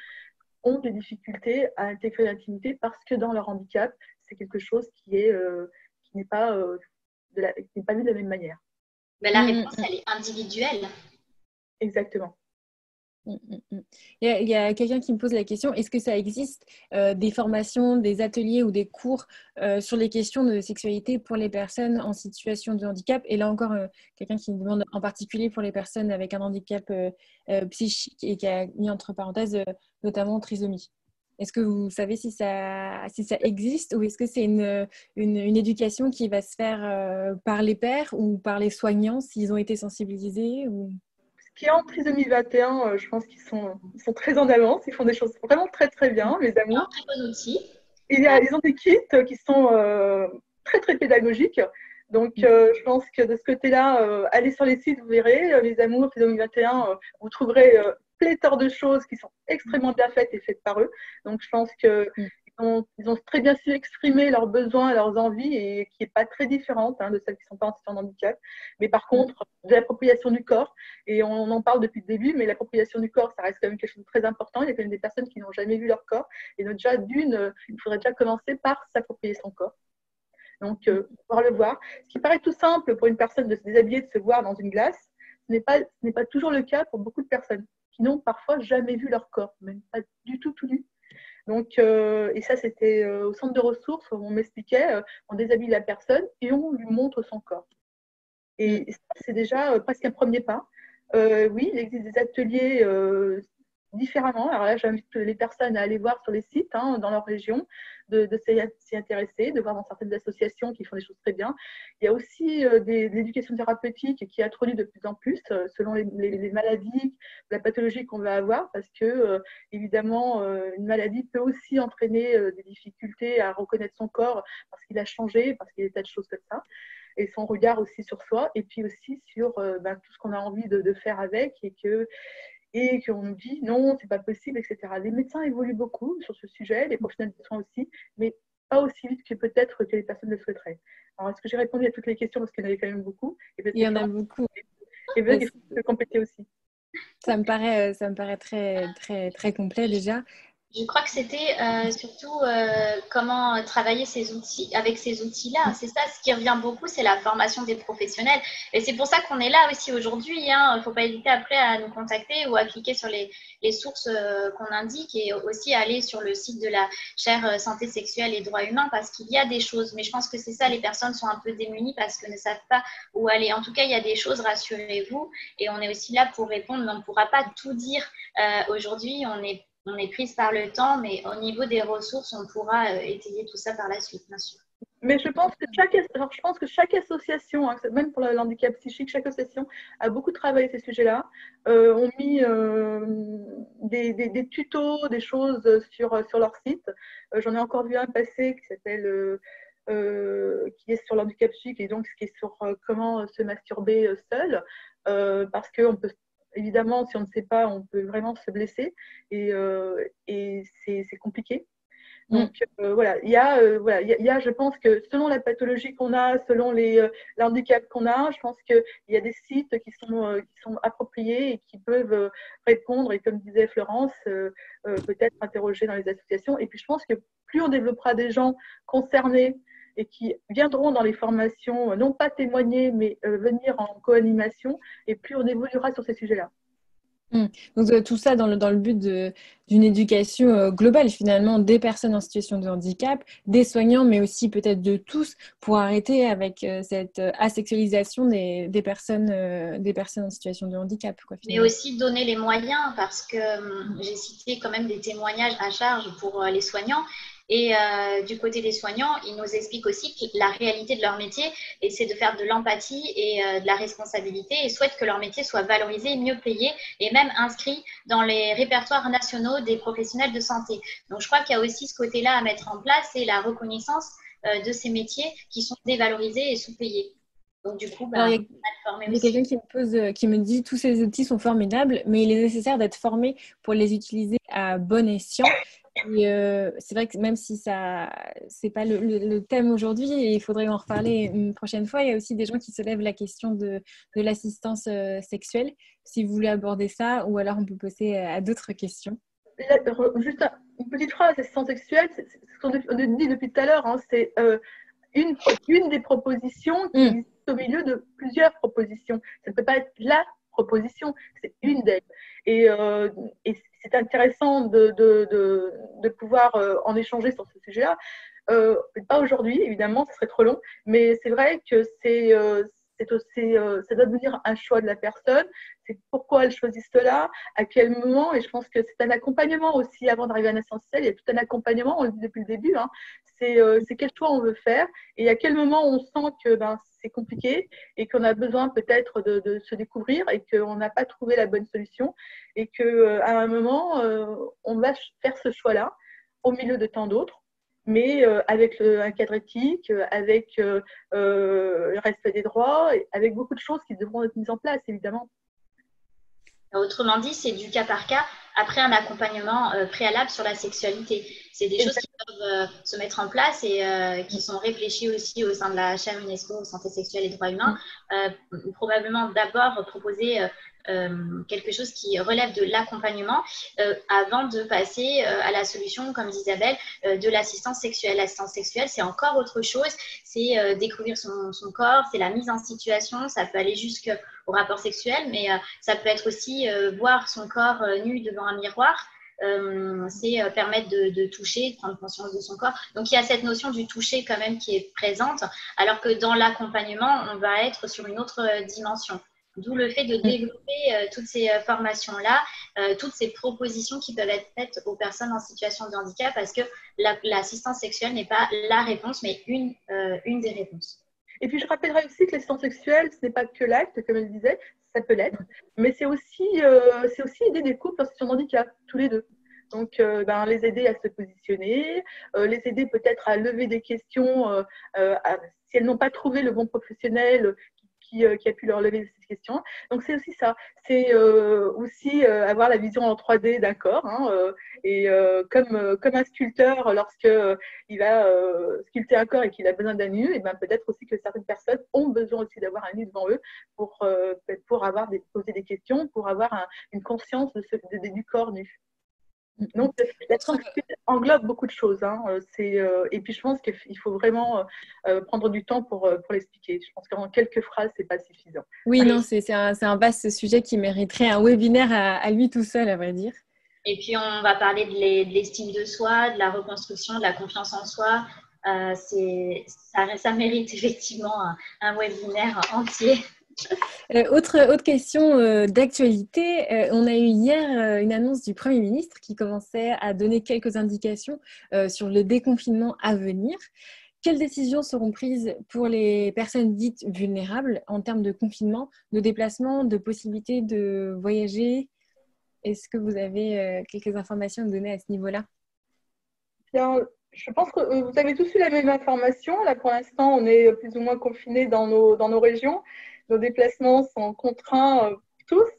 ont des difficultés à intégrer l'intimité parce que dans leur handicap, c'est quelque chose qui n'est pas vu de la même manière. Mais la réponse, elle est individuelle. Exactement. Il y a quelqu'un qui me pose la question, est-ce que ça existe des formations, des ateliers ou des cours sur les questions de sexualité pour les personnes en situation de handicap? Et là encore, quelqu'un qui me demande en particulier pour les personnes avec un handicap psychique et qui a mis entre parenthèses notamment trisomie. Est-ce que vous savez si ça existe, ou est-ce que c'est une éducation qui va se faire par les pairs ou par les soignants s'ils ont été sensibilisés ou... Qui est en trisomie 21, je pense qu'ils sont très en avance. Ils font des choses vraiment très, très bien, les amours. Un très bon outil. Ils ont des kits qui sont très, très pédagogiques. Donc, je pense que de ce côté-là, allez sur les sites, vous verrez, les amours, trisomie 21, vous trouverez pléthore de choses qui sont extrêmement bien faites et faites par eux. Donc, je pense qu'ils ont très bien su exprimer leurs besoins, leurs envies, et qui n'est pas très différente de celles qui ne sont pas en situation de handicap. Mais par contre, de l'appropriation du corps, et on en parle depuis le début, mais l'appropriation du corps, ça reste quand même quelque chose de très important. Il y a quand même des personnes qui n'ont jamais vu leur corps. Et donc déjà, il faudrait déjà commencer par s'approprier son corps. Donc, pouvoir le voir. Ce qui paraît tout simple pour une personne de se déshabiller, de se voir dans une glace, ce n'est pas toujours le cas pour beaucoup de personnes qui n'ont parfois jamais vu leur corps, même pas du tout nu. Donc, et ça, c'était au centre de ressources où on m'expliquait, on déshabille la personne et on lui montre son corps. Et ça, c'est déjà presque un premier pas. Oui, il existe des ateliers différemment. Alors là, j'invite les personnes à aller voir sur les sites dans leur région, de s'y intéresser, de voir dans certaines associations qui font des choses très bien. Il y a aussi de l'éducation thérapeutique qui est introduite de plus en plus selon les maladies, la pathologie qu'on va avoir, parce que évidemment, une maladie peut aussi entraîner des difficultés à reconnaître son corps parce qu'il a changé, parce qu'il y a des tas de choses comme ça, et son regard aussi sur soi, et puis aussi sur tout ce qu'on a envie de faire avec, et qu'on nous dit non, c'est pas possible, etc. Les médecins évoluent beaucoup sur ce sujet, les professionnels de soins aussi, mais pas aussi vite que peut-être que les personnes le souhaiteraient. Alors, est-ce que j'ai répondu à toutes les questions, parce qu'il y en avait quand même beaucoup? Il y en a beaucoup. Et peut-être qu'il faut compléter aussi. Ça me paraît très, très, très complet déjà. Je crois que c'était surtout comment travailler avec ces outils-là. C'est ça, ce qui revient beaucoup, c'est la formation des professionnels. Et c'est pour ça qu'on est là aussi aujourd'hui. Il ne faut pas hésiter après à nous contacter ou à cliquer sur les sources qu'on indique, et aussi aller sur le site de la chaire santé sexuelle et droits humains, parce qu'il y a des choses. Mais je pense que c'est ça, les personnes sont un peu démunies parce qu'elles ne savent pas où aller. En tout cas, il y a des choses, rassurez-vous. Et on est aussi là pour répondre, mais on ne pourra pas tout dire aujourd'hui. On est prise par le temps, mais au niveau des ressources, on pourra étayer tout ça par la suite, bien sûr. Mais je pense que chaque association, même pour le handicap psychique, chaque association a beaucoup travaillé ces sujets-là, ont mis des tutos, des choses sur leur site. J'en ai encore vu un passer qui s'appelle, qui est sur l'handicap psychique, et donc qui est sur comment se masturber seul, parce qu'on peut, évidemment, si on ne sait pas, on peut vraiment se blesser, et c'est compliqué. Donc voilà, il y a, je pense que selon la pathologie qu'on a, selon les handicaps qu'on a, je pense qu'il y a des sites qui sont appropriés et qui peuvent répondre, et comme disait Florence, peut-être interroger dans les associations. Et puis je pense que plus on développera des gens concernés et qui viendront dans les formations, non pas témoigner, mais venir en co-animation, et plus on évoluera sur ces sujets-là. Donc tout ça dans le but d'une éducation globale finalement des personnes en situation de handicap, des soignants, mais aussi peut-être de tous, pour arrêter avec cette asexualisation des personnes en situation de handicap, quoi, mais aussi donner les moyens, parce que j'ai cité quand même des témoignages à charge pour les soignants. Et du côté des soignants, ils nous expliquent aussi que la réalité de leur métier, et c'est de faire de l'empathie et de la responsabilité, et souhaitent que leur métier soit valorisé, mieux payé, et même inscrit dans les répertoires nationaux des professionnels de santé. Donc je crois qu'il y a aussi ce côté-là à mettre en place, et la reconnaissance de ces métiers qui sont dévalorisés et sous-payés. Donc du coup, alors, il y a quelqu'un qui me dit tous ces outils sont formidables, mais il est nécessaire d'être formé pour les utiliser à bon escient. Et c'est vrai que même si ça c'est pas le thème aujourd'hui, et il faudrait en reparler une prochaine fois, il y a aussi des gens qui se lèvent la question de l'assistance sexuelle. Si vous voulez aborder ça, ou alors on peut passer à d'autres questions. Juste une petite phrase, l'assistance sexuelle, c'est ce qu'on dit depuis tout à l'heure, c'est une des propositions qui existe au milieu de plusieurs propositions. Ça ne peut pas être la proposition, c'est une d'elles. Et c'est intéressant de pouvoir en échanger sur ce sujet-là. Pas aujourd'hui, évidemment, ce serait trop long, mais c'est vrai que ça doit devenir un choix de la personne. C'est pourquoi elle choisit cela, à quel moment, et je pense que c'est un accompagnement aussi avant d'arriver à un essentiel. Il y a tout un accompagnement, on le dit depuis le début, c'est quel choix on veut faire, et à quel moment on sent que c'est compliqué et qu'on a besoin peut-être de se découvrir et qu'on n'a pas trouvé la bonne solution, et qu'à un moment, on va faire ce choix-là au milieu de tant d'autres, mais avec un cadre éthique, avec le respect des droits, et avec beaucoup de choses qui devront être mises en place, évidemment. Autrement dit, c'est du cas par cas, après un accompagnement préalable sur la sexualité. C'est des choses qui peuvent se mettre en place, et qui sont réfléchies aussi au sein de la chaire UNESCO santé sexuelle et droits humains. Probablement d'abord proposer quelque chose qui relève de l'accompagnement avant de passer à la solution, comme dit Isabelle, de l'assistance sexuelle. L'assistance sexuelle, c'est encore autre chose. C'est découvrir son corps, c'est la mise en situation. Ça peut aller jusqu'au rapport sexuel, mais ça peut être aussi voir son corps nu devant un miroir. C'est permettre de toucher, de prendre conscience de son corps. Donc, il y a cette notion du toucher quand même qui est présente, alors que dans l'accompagnement, on va être sur une autre dimension. D'où le fait de développer toutes ces formations-là, toutes ces propositions qui peuvent être faites aux personnes en situation de handicap, parce que l'assistance sexuelle n'est pas la réponse, mais une des réponses. Et puis, je rappellerai aussi que l'assistance sexuelle, ce n'est pas que l'acte, comme elle disait, ça peut l'être, mais c'est aussi aider des couples en situation de handicap, tous les deux. Donc, les aider à se positionner, les aider peut-être à lever des questions si elles n'ont pas trouvé le bon professionnel qui a pu leur lever ces questions. Donc, c'est aussi ça. C'est aussi avoir la vision en 3D d'un corps. Comme un sculpteur, lorsque il va sculpter un corps et qu'il a besoin d'un nu, et ben, peut-être aussi que certaines personnes ont besoin aussi d'avoir un nu devant eux pour poser des questions, pour avoir une conscience du corps nu. Donc, la tranquille englobe beaucoup de choses. Et puis, je pense qu'il faut vraiment prendre du temps pour l'expliquer. Je pense qu'en quelques phrases, ce n'est pas suffisant. Oui, non, c'est un vaste sujet qui mériterait un webinaire à lui tout seul, à vrai dire. Et puis, on va parler de l'estime de soi, de la reconstruction, de la confiance en soi. Ça mérite effectivement un webinaire entier. Autre question d'actualité, on a eu hier une annonce du Premier ministre qui commençait à donner quelques indications sur le déconfinement à venir. Quelles décisions seront prises pour les personnes dites vulnérables en termes de confinement, de déplacement, de possibilité de voyager? Est-ce que vous avez quelques informations à donner à ce niveau-là? Bien, je pense que vous avez tous eu la même information. Là, pour l'instant, on est plus ou moins confinés dans nos régions. Nos déplacements sont contraints tous.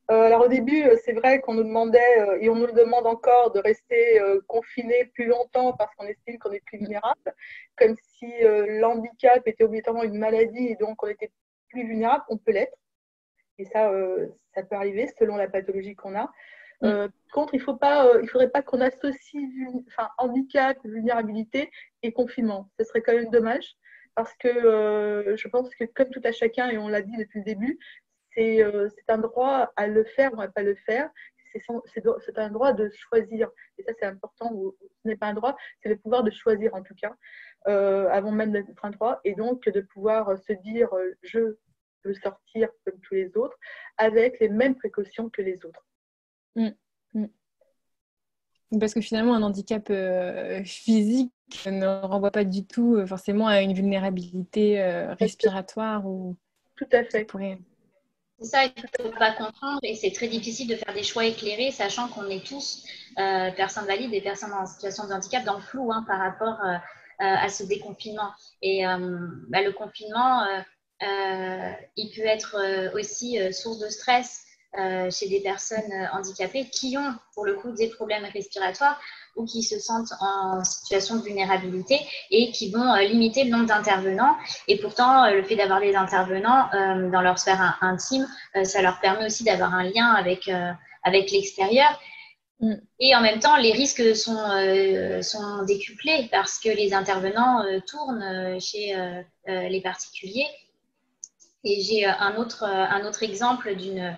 Alors au début, c'est vrai qu'on nous demandait, et on nous le demande encore, de rester confinés plus longtemps parce qu'on estime qu'on est plus vulnérable, comme si l'handicap était obligatoirement une maladie et donc on était plus vulnérable. On peut l'être. Et ça peut arriver selon la pathologie qu'on a. Par contre, il ne faudrait pas qu'on associe handicap, vulnérabilité et confinement. Ce serait quand même dommage parce que je pense que comme tout à chacun, et on l'a dit depuis le début, c'est un droit à le faire ou à ne pas le faire. C'est un droit de choisir. Et ça, c'est important. Ce n'est pas un droit, c'est le pouvoir de choisir en tout cas, avant même d'être un droit. Et donc, de pouvoir se dire je peux sortir comme tous les autres avec les mêmes précautions que les autres. Parce que finalement, un handicap physique ne renvoie pas du tout forcément à une vulnérabilité respiratoire. Tout à fait. C'est ça, il ne faut pas confondre et c'est très difficile de faire des choix éclairés, sachant qu'on est tous personnes valides et personnes en situation de handicap dans le flou par rapport à ce déconfinement. Et le confinement, il peut être aussi source de stress chez des personnes handicapées qui ont pour le coup des problèmes respiratoires ou qui se sentent en situation de vulnérabilité et qui vont limiter le nombre d'intervenants. Et pourtant, le fait d'avoir des intervenants dans leur sphère intime, ça leur permet aussi d'avoir un lien avec l'extérieur. Et en même temps, les risques sont décuplés parce que les intervenants tournent chez les particuliers. Et j'ai un autre exemple d'une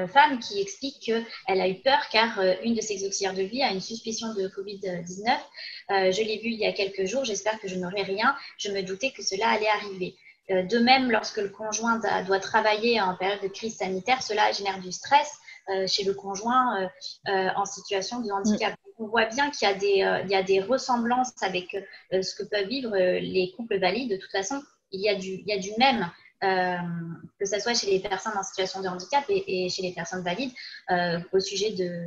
femme qui explique qu'elle a eu peur car une de ses auxiliaires de vie a une suspicion de Covid-19. Je l'ai vue il y a quelques jours, j'espère que je n'aurai rien. Je me doutais que cela allait arriver. De même, lorsque le conjoint doit travailler en période de crise sanitaire, cela génère du stress chez le conjoint en situation de handicap. On voit bien qu'il y a des ressemblances avec ce que peuvent vivre les couples valides. De toute façon, il y a du même. Que ce soit chez les personnes en situation de handicap et chez les personnes valides, au sujet des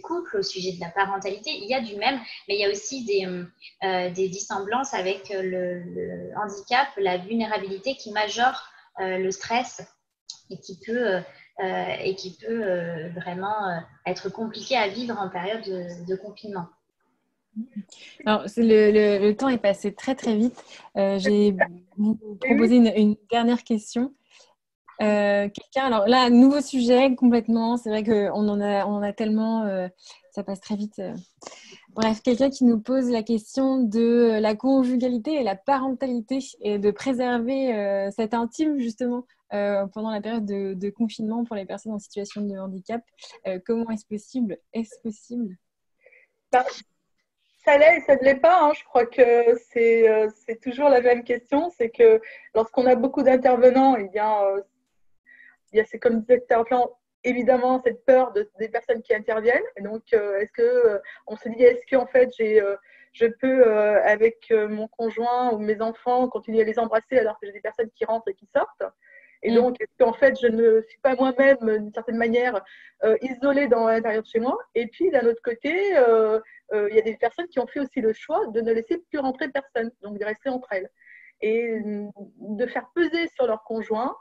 couples, au sujet de la parentalité, il y a du même, mais il y a aussi des dissemblances avec le handicap, la vulnérabilité qui majore le stress et qui peut vraiment être compliqué à vivre en période de confinement. Alors, le temps est passé très très vite. J'ai proposé une dernière question. Quelqu'un, alors là, nouveau sujet complètement. C'est vrai qu'on en a tellement, ça passe très vite. Bref, quelqu'un qui nous pose la question de la conjugalité et la parentalité et de préserver cet intime justement pendant la période de confinement pour les personnes en situation de handicap. Comment est-ce possible? Est-ce possible? Ça l'est et ça ne l'est pas, hein. Je crois que c'est toujours la même question. C'est que lorsqu'on a beaucoup d'intervenants, eh bien, c'est comme disait Interplan, évidemment cette peur des personnes qui interviennent. Et donc, est-ce que on se dit, est-ce que en fait, je peux, avec mon conjoint ou mes enfants, continuer à les embrasser alors que j'ai des personnes qui rentrent et qui sortent? Et donc, est-ce qu'en fait, je ne suis pas moi-même, d'une certaine manière, isolée dans l'intérieur de chez moi? Et puis, d'un autre côté, il y a des personnes qui ont fait aussi le choix de ne laisser plus rentrer personne, donc de rester entre elles. Et de faire peser sur leur conjoint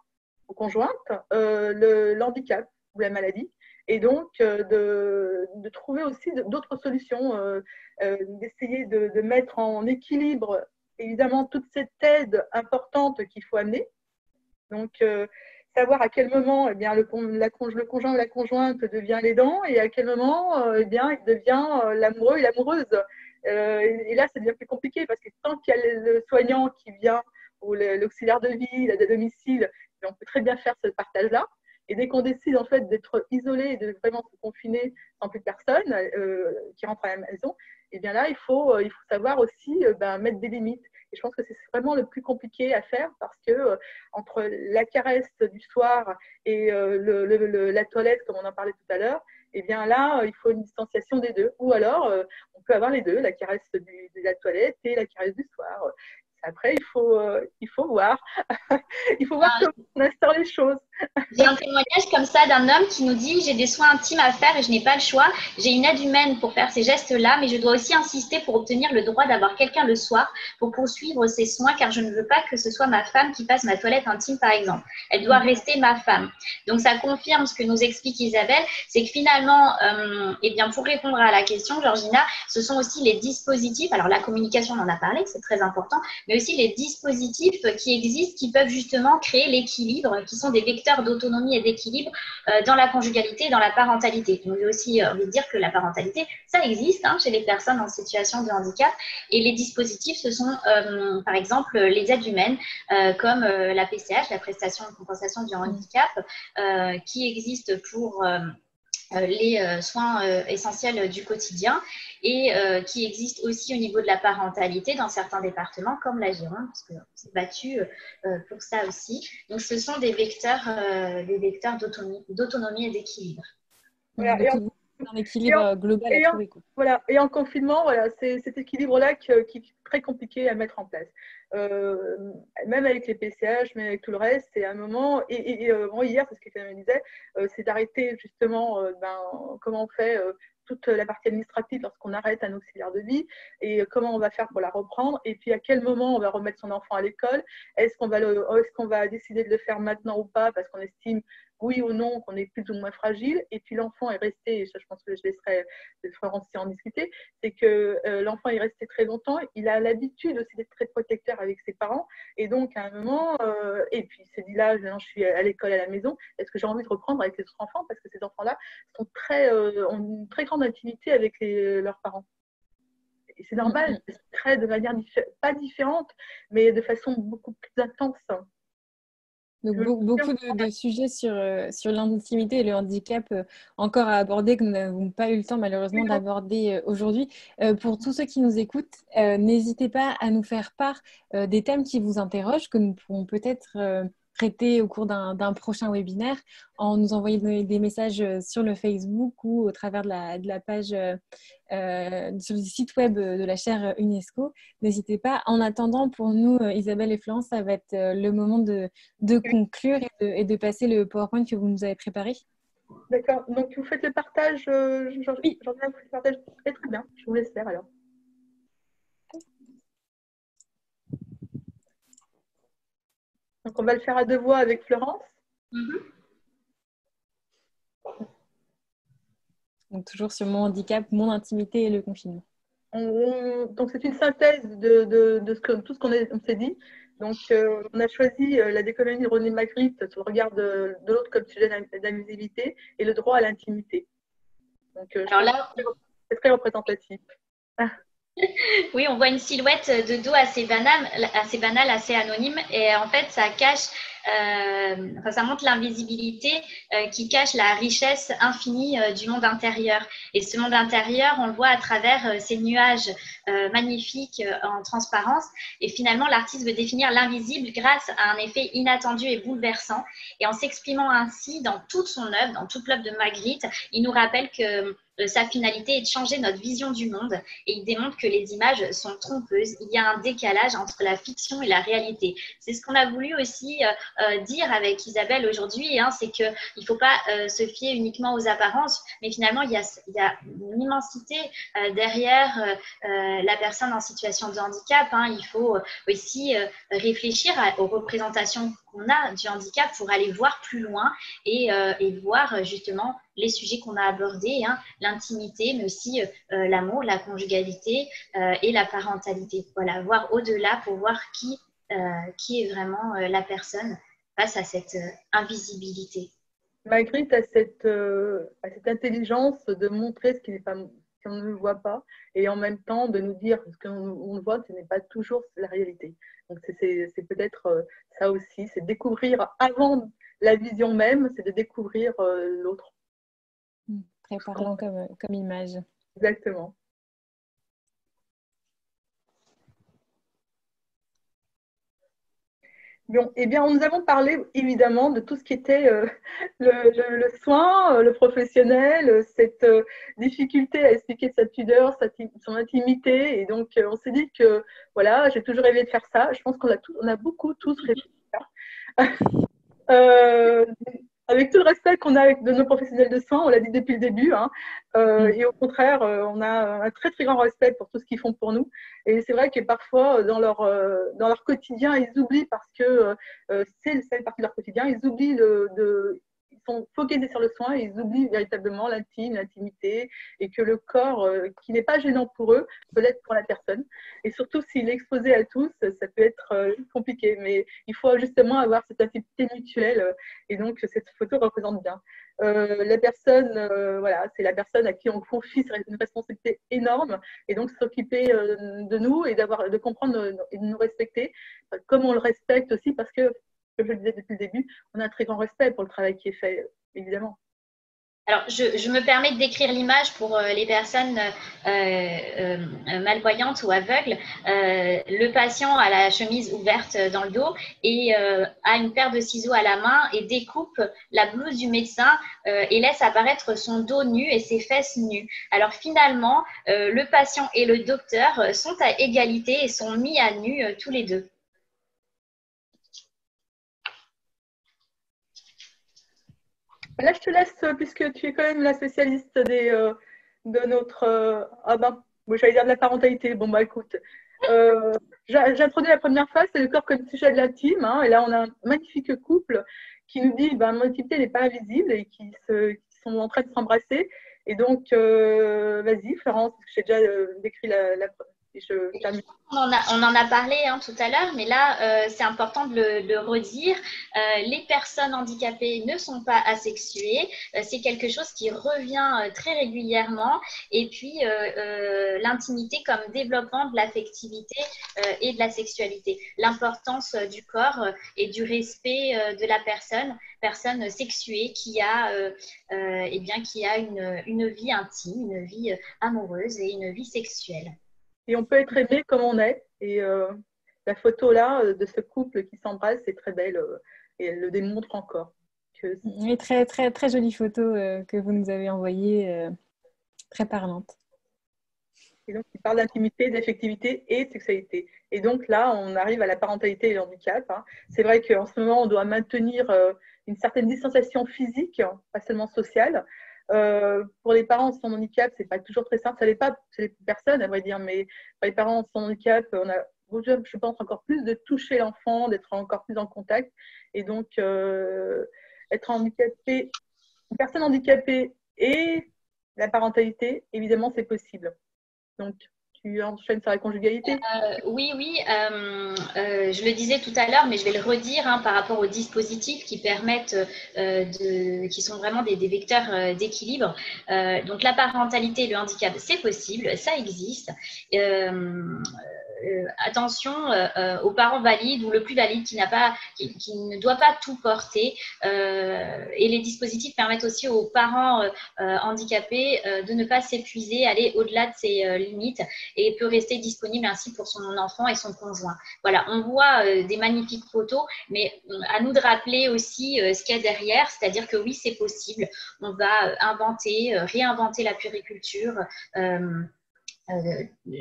ou conjointe le handicap ou la maladie. Et donc, de trouver aussi d'autres solutions, d'essayer de mettre en équilibre, évidemment, toute cette aide importante qu'il faut amener. Donc, savoir à quel moment eh bien, le conjoint ou la conjointe devient l'aidant et à quel moment eh bien, il devient l'amoureux et l'amoureuse. Et là, ça devient plus compliqué parce que tant qu'il y a le soignant qui vient ou l'auxiliaire de vie, l'aide à domicile, on peut très bien faire ce partage-là. Et dès qu'on décide en fait d'être isolé et de vraiment se confiner sans plus de personne qui rentre à la maison, et bien là, il faut savoir aussi mettre des limites. Et je pense que c'est vraiment le plus compliqué à faire parce que entre la caresse du soir et la toilette, comme on en parlait tout à l'heure, et bien là, il faut une distanciation des deux. Ou alors, on peut avoir les deux, la caresse de la toilette et la caresse du soir. Après, il faut voir. Il faut voir comment on instaure les choses. J'ai un témoignage comme ça d'un homme qui nous dit: j'ai des soins intimes à faire et je n'ai pas le choix. J'ai une aide humaine pour faire ces gestes-là, mais je dois aussi insister pour obtenir le droit d'avoir quelqu'un le soir pour poursuivre ces soins, car je ne veux pas que ce soit ma femme qui fasse ma toilette intime, par exemple. Elle doit rester ma femme. Donc, ça confirme ce que nous explique Isabelle, c'est que finalement, eh bien, pour répondre à la question, Georgina, ce sont aussi les dispositifs. Alors, la communication, on en a parlé, c'est très important, mais aussi les dispositifs qui existent, qui peuvent justement créer l'équilibre, qui sont des vecteurs d'autonomie et d'équilibre dans la conjugalité et dans la parentalité. Donc, j'ai aussi envie de dire que la parentalité, ça existe chez les personnes en situation de handicap. Et les dispositifs, ce sont par exemple les aides humaines, comme la PCH, la prestation de compensation du handicap, qui existe pour les soins essentiels du quotidien et qui existent aussi au niveau de la parentalité dans certains départements comme la Gironde, parce qu'on s'est battu pour ça aussi. Donc, ce sont des vecteurs d'autonomie et d'équilibre. Voilà, un équilibre global à trouver. Voilà, et en confinement, voilà, c'est cet équilibre-là qui est très compliqué à mettre en place. Même avec les PCH, mais avec tout le reste, c'est un moment. Bon, hier, c'est ce que Camille disait, c'est d'arrêter justement comment on fait toute la partie administrative lorsqu'on arrête un auxiliaire de vie et comment on va faire pour la reprendre et puis à quel moment on va remettre son enfant à l'école. Est-ce qu'on va décider de le faire maintenant ou pas parce qu'on estime oui ou non qu'on est plus ou moins fragile et puis l'enfant est resté, et ça je pense que je laisserai Florence en discuter, c'est que l'enfant est resté très longtemps, il a l'habitude aussi d'être très protecteur avec ses parents et donc à un moment, et puis il s'est dit là, je suis à l'école à la maison, est-ce que j'ai envie de reprendre avec les autres enfants parce que ces enfants-là ont une très grande intimité avec leurs parents. Et c'est normal, ils se traitent de manière pas différente, mais de façon beaucoup plus intense. Donc, beaucoup de sujets sur l'intimité et le handicap encore à aborder que nous n'avons pas eu le temps malheureusement d'aborder aujourd'hui. Pour tous ceux qui nous écoutent, n'hésitez pas à nous faire part des thèmes qui vous interrogent, que nous pourrons peut-être traiter au cours d'un prochain webinaire en nous envoyant des messages sur le Facebook ou au travers de la page sur le site web de la chaire UNESCO. N'hésitez pas. En attendant, pour nous, Isabelle et Florence, ça va être le moment de conclure et de passer le PowerPoint que vous nous avez préparé. D'accord. Donc, vous faites le partage. Oui, j'en ai le partage. Très bien. Je vous laisse faire alors. Donc, on va le faire à deux voix avec Florence. Donc, toujours sur mon handicap, mon intimité et le confinement. Donc, c'est une synthèse de tout ce qu'on s'est dit. Donc, on a choisi la décoloniale de René Magritte sur le regard de l'autre comme sujet d'invisibilité et le droit à l'intimité. Donc, alors là, c'est très représentatif. Oui, on voit une silhouette de dos assez banale, assez anonyme, et en fait, ça cache, ça montre l'invisibilité qui cache la richesse infinie du monde intérieur. Et ce monde intérieur, on le voit à travers ces nuages magnifiques en transparence. Et finalement, l'artiste veut définir l'invisible grâce à un effet inattendu et bouleversant. Et en s'exprimant ainsi dans toute son œuvre, dans toute l'œuvre de Magritte, il nous rappelle que sa finalité est de changer notre vision du monde, et il démontre que les images sont trompeuses. Il y a un décalage entre la fiction et la réalité. C'est ce qu'on a voulu aussi dire avec Isabelle aujourd'hui, hein, c'est qu'il ne faut pas se fier uniquement aux apparences, mais finalement, il y a une immensité derrière la personne en situation de handicap. Hein. Il faut aussi réfléchir aux représentations qu'on a du handicap pour aller voir plus loin et voir justement les sujets qu'on a abordés, hein, l'intimité, mais aussi l'amour, la conjugalité et la parentalité. Voilà, voir au-delà pour voir qui est vraiment la personne face à cette invisibilité. Magritte a cette intelligence de montrer ce qui n'est pas, qu'on ne le voit pas, et en même temps de nous dire ce qu'on voit, ce n'est pas toujours la réalité. Donc c'est peut-être ça aussi, c'est découvrir avant la vision même, c'est de découvrir l'autre. Très parlant comme image. Exactement. Bon, eh bien, nous avons parlé évidemment de tout ce qui était le soin, le professionnel, cette difficulté à expliquer sa pudeur, son intimité. Et donc, on s'est dit que voilà, j'ai toujours rêvé de faire ça. Je pense on a beaucoup tous rêvé de faire. Avec tout le respect qu'on a de nos professionnels de soins, on l'a dit depuis le début, hein, et au contraire, on a un très très grand respect pour tout ce qu'ils font pour nous. Et c'est vrai que parfois, dans leur quotidien, ils oublient, parce que c'est une partie de leur quotidien, ils oublient ils sont focalisés sur le soin, et ils oublient véritablement l'intimité, et que le corps, qui n'est pas gênant pour eux, peut l'être pour la personne. Et surtout, s'il est exposé à tous, ça peut être compliqué. Mais il faut justement avoir cette intimité mutuelle, et donc cette photo représente bien. La personne, voilà, c'est la personne à qui on confie une responsabilité énorme, et donc s'occuper de nous et de comprendre et de nous respecter, comme on le respecte aussi, parce que, comme je le disais depuis le début, on a un très grand respect pour le travail qui est fait, évidemment. Alors, je me permets de décrire l'image pour les personnes malvoyantes ou aveugles. Le patient a la chemise ouverte dans le dos et a une paire de ciseaux à la main et découpe la blouse du médecin et laisse apparaître son dos nu et ses fesses nues. Alors finalement, le patient et le docteur sont à égalité et sont mis à nu tous les deux. Là, je te laisse, puisque tu es quand même la spécialiste de notre. Ah ben, moi, j'allais dire de la parentalité. Bon, bah écoute. J'introduis la première phase, c'est le corps comme sujet de l'intime. Hein, et là, on a un magnifique couple qui nous dit mon intimité n'est pas invisible, et qui sont en train de s'embrasser. Et donc, vas-y, Florence, parce que j'ai déjà décrit je termine. On en a parlé tout à l'heure, mais là, c'est important de le redire. Les personnes handicapées ne sont pas asexuées. C'est quelque chose qui revient très régulièrement. Et puis, l'intimité comme développement de l'affectivité et de la sexualité. L'importance du corps et du respect de la personne sexuée qui a, qui a une vie intime, une vie amoureuse et une vie sexuelle. Et on peut être aimé comme on est. Et la photo là de ce couple qui s'embrasse, c'est très belle, et elle le démontre encore. Oui, très, très, très jolie photo que vous nous avez envoyée, très parlante. Et donc, il parle d'intimité, d'affectivité et de sexualité. Et donc là, on arrive à la parentalité et le handicap. Hein. C'est vrai qu'en ce moment, on doit maintenir une certaine distanciation physique, pas seulement sociale. Pour les parents sans handicap, c'est pas toujours très simple. Ça n'est pas chez les personnes, à vrai dire, mais pour les parents sans handicap, on a, je pense, encore plus de toucher l'enfant, d'être encore plus en contact. Et donc, être handicapé, une personne handicapée et la parentalité, évidemment, c'est possible. Donc, tu enchaînes sur la conjugalité. Oui, je le disais tout à l'heure, mais je vais le redire par rapport aux dispositifs qui permettent, qui sont vraiment des vecteurs d'équilibre. Donc la parentalité et le handicap, c'est possible, ça existe. Attention aux parents valides ou le plus valide qui ne doit pas tout porter. Et les dispositifs permettent aussi aux parents handicapés de ne pas s'épuiser, aller au-delà de ses limites et peut rester disponible ainsi pour son enfant et son conjoint. Voilà, on voit des magnifiques photos, mais à nous de rappeler aussi ce qu'il y a derrière, c'est-à-dire que oui, c'est possible. On va réinventer la puériculture,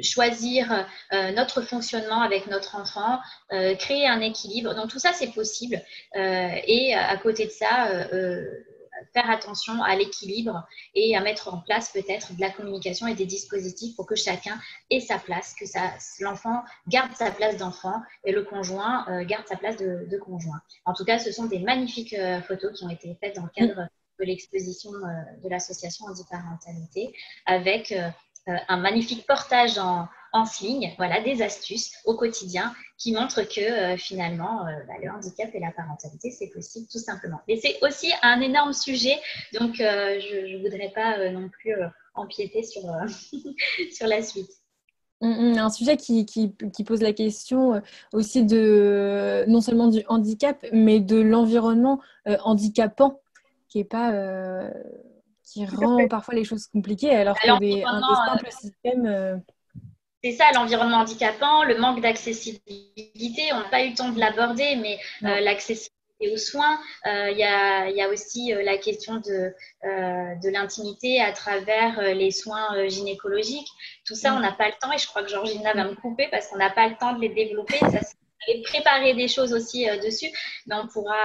choisir notre fonctionnement avec notre enfant, créer un équilibre. Donc tout ça, c'est possible. Et à côté de ça, faire attention à l'équilibre et à mettre en place peut-être de la communication et des dispositifs pour que chacun ait sa place, que l'enfant garde sa place d'enfant et le conjoint garde sa place de conjoint. En tout cas, ce sont des magnifiques photos qui ont été faites dans le cadre de l'exposition de l'association Handiparentalité avec un magnifique portage en ligne, voilà, des astuces au quotidien qui montrent que finalement, le handicap et la parentalité, c'est possible tout simplement. Et c'est aussi un énorme sujet, donc je ne voudrais pas non plus empiéter sur, sur la suite. Un sujet qui pose la question aussi de non seulement du handicap, mais de l'environnement handicapant, qui est pas... qui rend parfois les choses compliquées, alors que un des simples systèmes... C'est ça, l'environnement handicapant, le manque d'accessibilité. On n'a pas eu le temps de l'aborder, mais l'accessibilité aux soins. Il y a aussi la question de l'intimité à travers les soins gynécologiques. Tout ça, on n'a pas le temps et je crois que Georgina va me couper parce qu'on n'a pas le temps de les développer. Ça, et préparer des choses aussi dessus, mais on pourra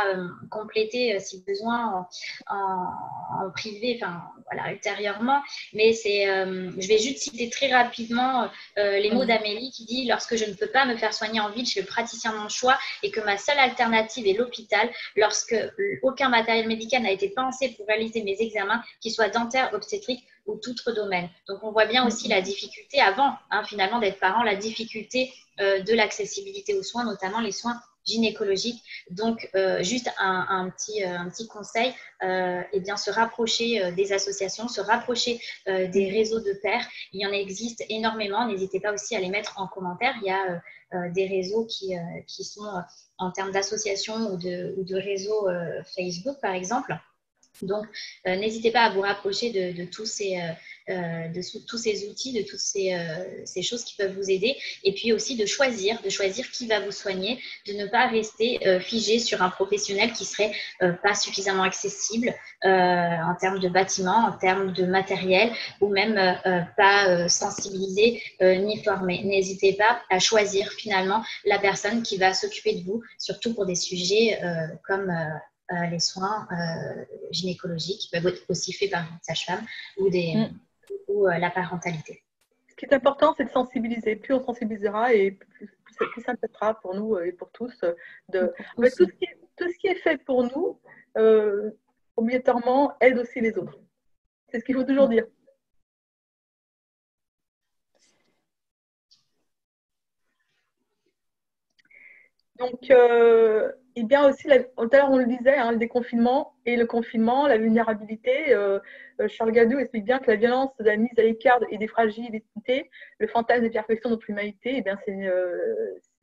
compléter si besoin en privé, enfin voilà, ultérieurement. Mais je vais juste citer très rapidement les mots d'Amélie qui dit: lorsque je ne peux pas me faire soigner en ville, je suis le praticien de mon choix et que ma seule alternative est l'hôpital, lorsque aucun matériel médical n'a été pensé pour réaliser mes examens, qu'ils soient dentaires, obstétriques ou tout autre domaine. Donc on voit bien aussi la difficulté avant, finalement, d'être parent, la difficulté de l'accessibilité aux soins, notamment les soins gynécologiques. Donc, juste un petit conseil, bien, se rapprocher des associations, se rapprocher des réseaux de pairs. Il y en existe énormément. N'hésitez pas aussi à les mettre en commentaire. Il y a des réseaux qui sont en termes d'associations ou de réseaux Facebook, par exemple. Donc, n'hésitez pas à vous rapprocher de tous ces outils, de toutes ces choses qui peuvent vous aider. Et puis aussi de choisir qui va vous soigner, de ne pas rester figé sur un professionnel qui serait pas suffisamment accessible en termes de bâtiment, en termes de matériel, ou même pas sensibilisé ni formé. N'hésitez pas à choisir finalement la personne qui va s'occuper de vous, surtout pour des sujets comme les soins gynécologiques qui peuvent être aussi faits par une sage-femme ou la parentalité. Ce qui est important, c'est de sensibiliser. Plus on sensibilisera et plus ça sera pour nous et pour tous. Tout ce qui est fait pour nous, obligatoirement, aide aussi les autres. C'est ce qu'il faut toujours dire. Donc, et bien aussi, tout à l'heure on le disait, le déconfinement et le confinement, la vulnérabilité. Charles Gadou explique bien que la violence de la mise à l'écart et des fragilités, le fantasme des perfections de notre humanité, c'est une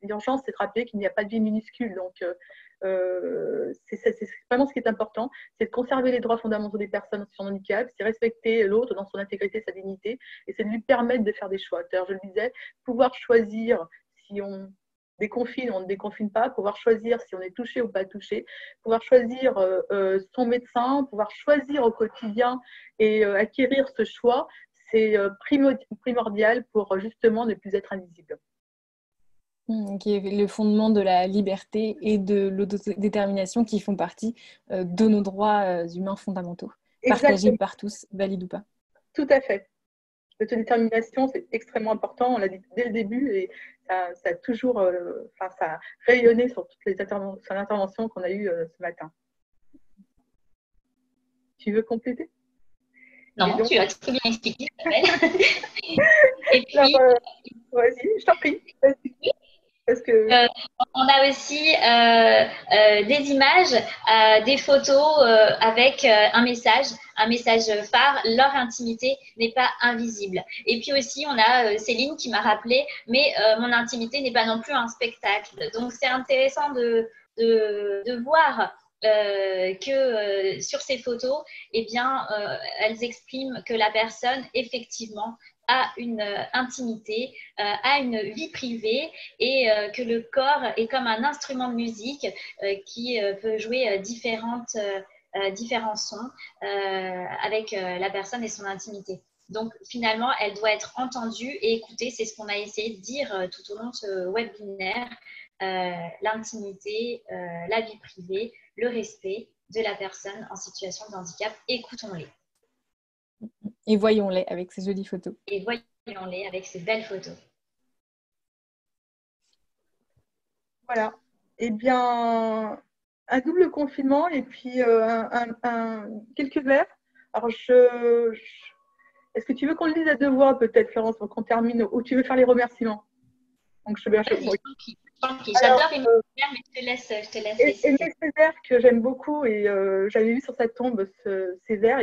urgence, c'est de rappeler qu'il n'y a pas de vie minuscule. Donc, c'est vraiment ce qui est important, c'est de conserver les droits fondamentaux des personnes en situation de handicap, c'est respecter l'autre dans son intégrité, sa dignité, et c'est de lui permettre de faire des choix. Alors, je le disais, pouvoir choisir si on déconfine, on ne déconfine pas, pouvoir choisir si on est touché ou pas touché, pouvoir choisir son médecin, pouvoir choisir au quotidien et acquérir ce choix, c'est primordial pour justement ne plus être invisible. Qui est le fondement de la liberté et de l'autodétermination qui font partie de nos droits humains fondamentaux, partagés par tous, valides ou pas. Tout à fait. L'autodétermination, c'est extrêmement important, on l'a dit dès le début, et ça a toujours ça a rayonné sur toutes les interventions qu'on a eues ce matin. Tu veux compléter? Non, donc, tu as très bien expliqué. Et puis, Vas-y, je t'en prie. Vas-y. Parce que... On a aussi des images, des photos avec un message phare. Leur intimité n'est pas invisible. Et puis aussi, on a Céline qui m'a rappelé, mais mon intimité n'est pas non plus un spectacle. Donc, c'est intéressant de voir que sur ces photos, eh bien, elles expriment que la personne, effectivement, a une intimité, a une vie privée et que le corps est comme un instrument de musique qui peut jouer différents sons avec la personne et son intimité. Donc finalement, elle doit être entendue et écoutée. C'est ce qu'on a essayé de dire tout au long de ce webinaire. L'intimité, la vie privée, le respect de la personne en situation de handicap. Écoutons-les. Et voyons-les avec ces jolies photos. Et voyons-les avec ces belles photos. Voilà. Eh bien, un double confinement et puis quelques vers. Alors, est-ce que tu veux qu'on le dise à deux voix, peut-être, Florence, pour qu'on termine, ou tu veux faire les remerciements? Donc, je vais J'adore Aimé Césaire, mais je te laisse. Aimé Césaire, que j'aime beaucoup, et j'avais vu sur sa tombe ces vers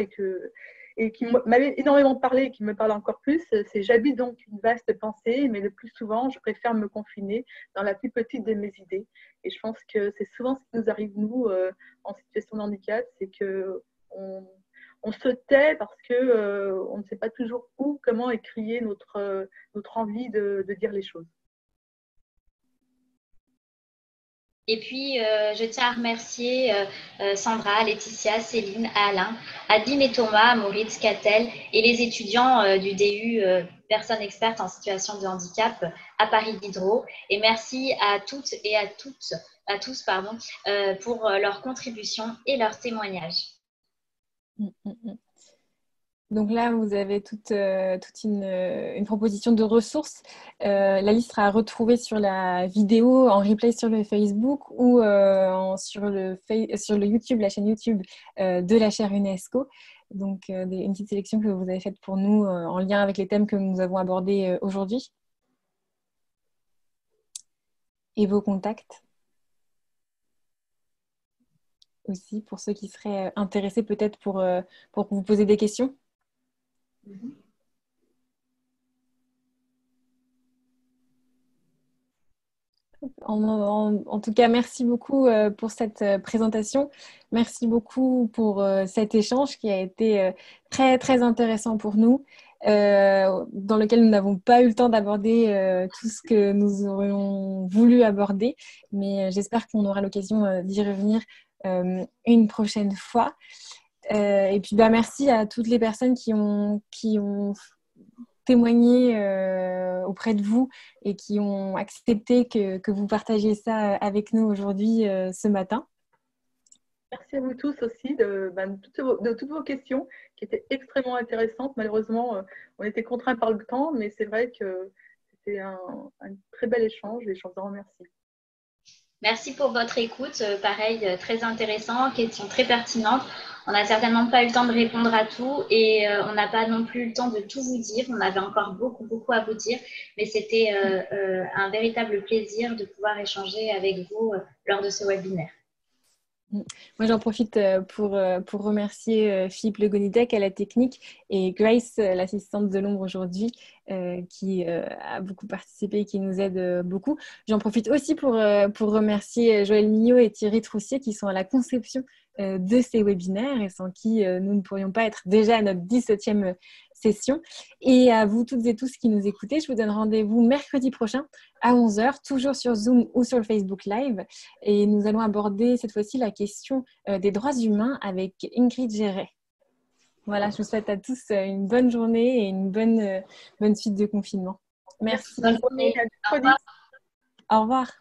et qui m'avait énormément parlé et qui me parle encore plus, c'est « J'habite donc une vaste pensée, mais le plus souvent, je préfère me confiner dans la plus petite de mes idées. » Et je pense que c'est souvent ce qui nous arrive, nous, en situation de handicap, c'est qu'on se tait parce qu'on ne sait pas toujours où, comment écrier notre envie de dire les choses. Et puis, je tiens à remercier Sandra, Laetitia, Céline, Alain, Adim et Thomas, Maurice, Catel et les étudiants du DU Personnes expertes en situation de handicap à Paris Diderot. Et merci à toutes et à tous pour leur contribution et leur témoignage. Donc là, vous avez toute une proposition de ressources. La liste sera retrouvée sur la vidéo, en replay sur le Facebook ou sur le YouTube, la chaîne YouTube de la chaire UNESCO. Donc, une petite sélection que vous avez faite pour nous en lien avec les thèmes que nous avons abordés aujourd'hui. Et vos contacts aussi, pour ceux qui seraient intéressés peut-être pour vous poser des questions. En tout cas, merci beaucoup pour cette présentation. Merci beaucoup pour cet échange qui a été très, très intéressant pour nous, dans lequel nous n'avons pas eu le temps d'aborder tout ce que nous aurions voulu aborder, mais j'espère qu'on aura l'occasion d'y revenir une prochaine fois. Et puis, merci à toutes les personnes qui ont témoigné auprès de vous et qui ont accepté que vous partagiez ça avec nous aujourd'hui, ce matin. Merci à vous tous aussi de toutes vos questions qui étaient extrêmement intéressantes. Malheureusement, on était contraints par le temps, mais c'est vrai que c'était un très bel échange et je vous en remercie. Merci pour votre écoute, pareil, très intéressant, questions très pertinentes. On n'a certainement pas eu le temps de répondre à tout et on n'a pas non plus le temps de tout vous dire. On avait encore beaucoup, beaucoup à vous dire, mais c'était un véritable plaisir de pouvoir échanger avec vous lors de ce webinaire. Moi, j'en profite pour remercier Philippe Le Gonidec à la technique et Grace, l'assistante de l'ombre aujourd'hui, qui a beaucoup participé et qui nous aide beaucoup. J'en profite aussi pour remercier Joël Mignot et Thierry Troussier qui sont à la conception de ces webinaires et sans qui nous ne pourrions pas être déjà à notre 17e session. Et à vous toutes et tous qui nous écoutez, je vous donne rendez-vous mercredi prochain à 11h, toujours sur Zoom ou sur le Facebook Live. Et nous allons aborder cette fois-ci la question des droits humains avec Ingrid Géret. Voilà, je vous souhaite à tous une bonne journée et une bonne suite de confinement. Merci. Bonne journée. Au revoir. Au revoir.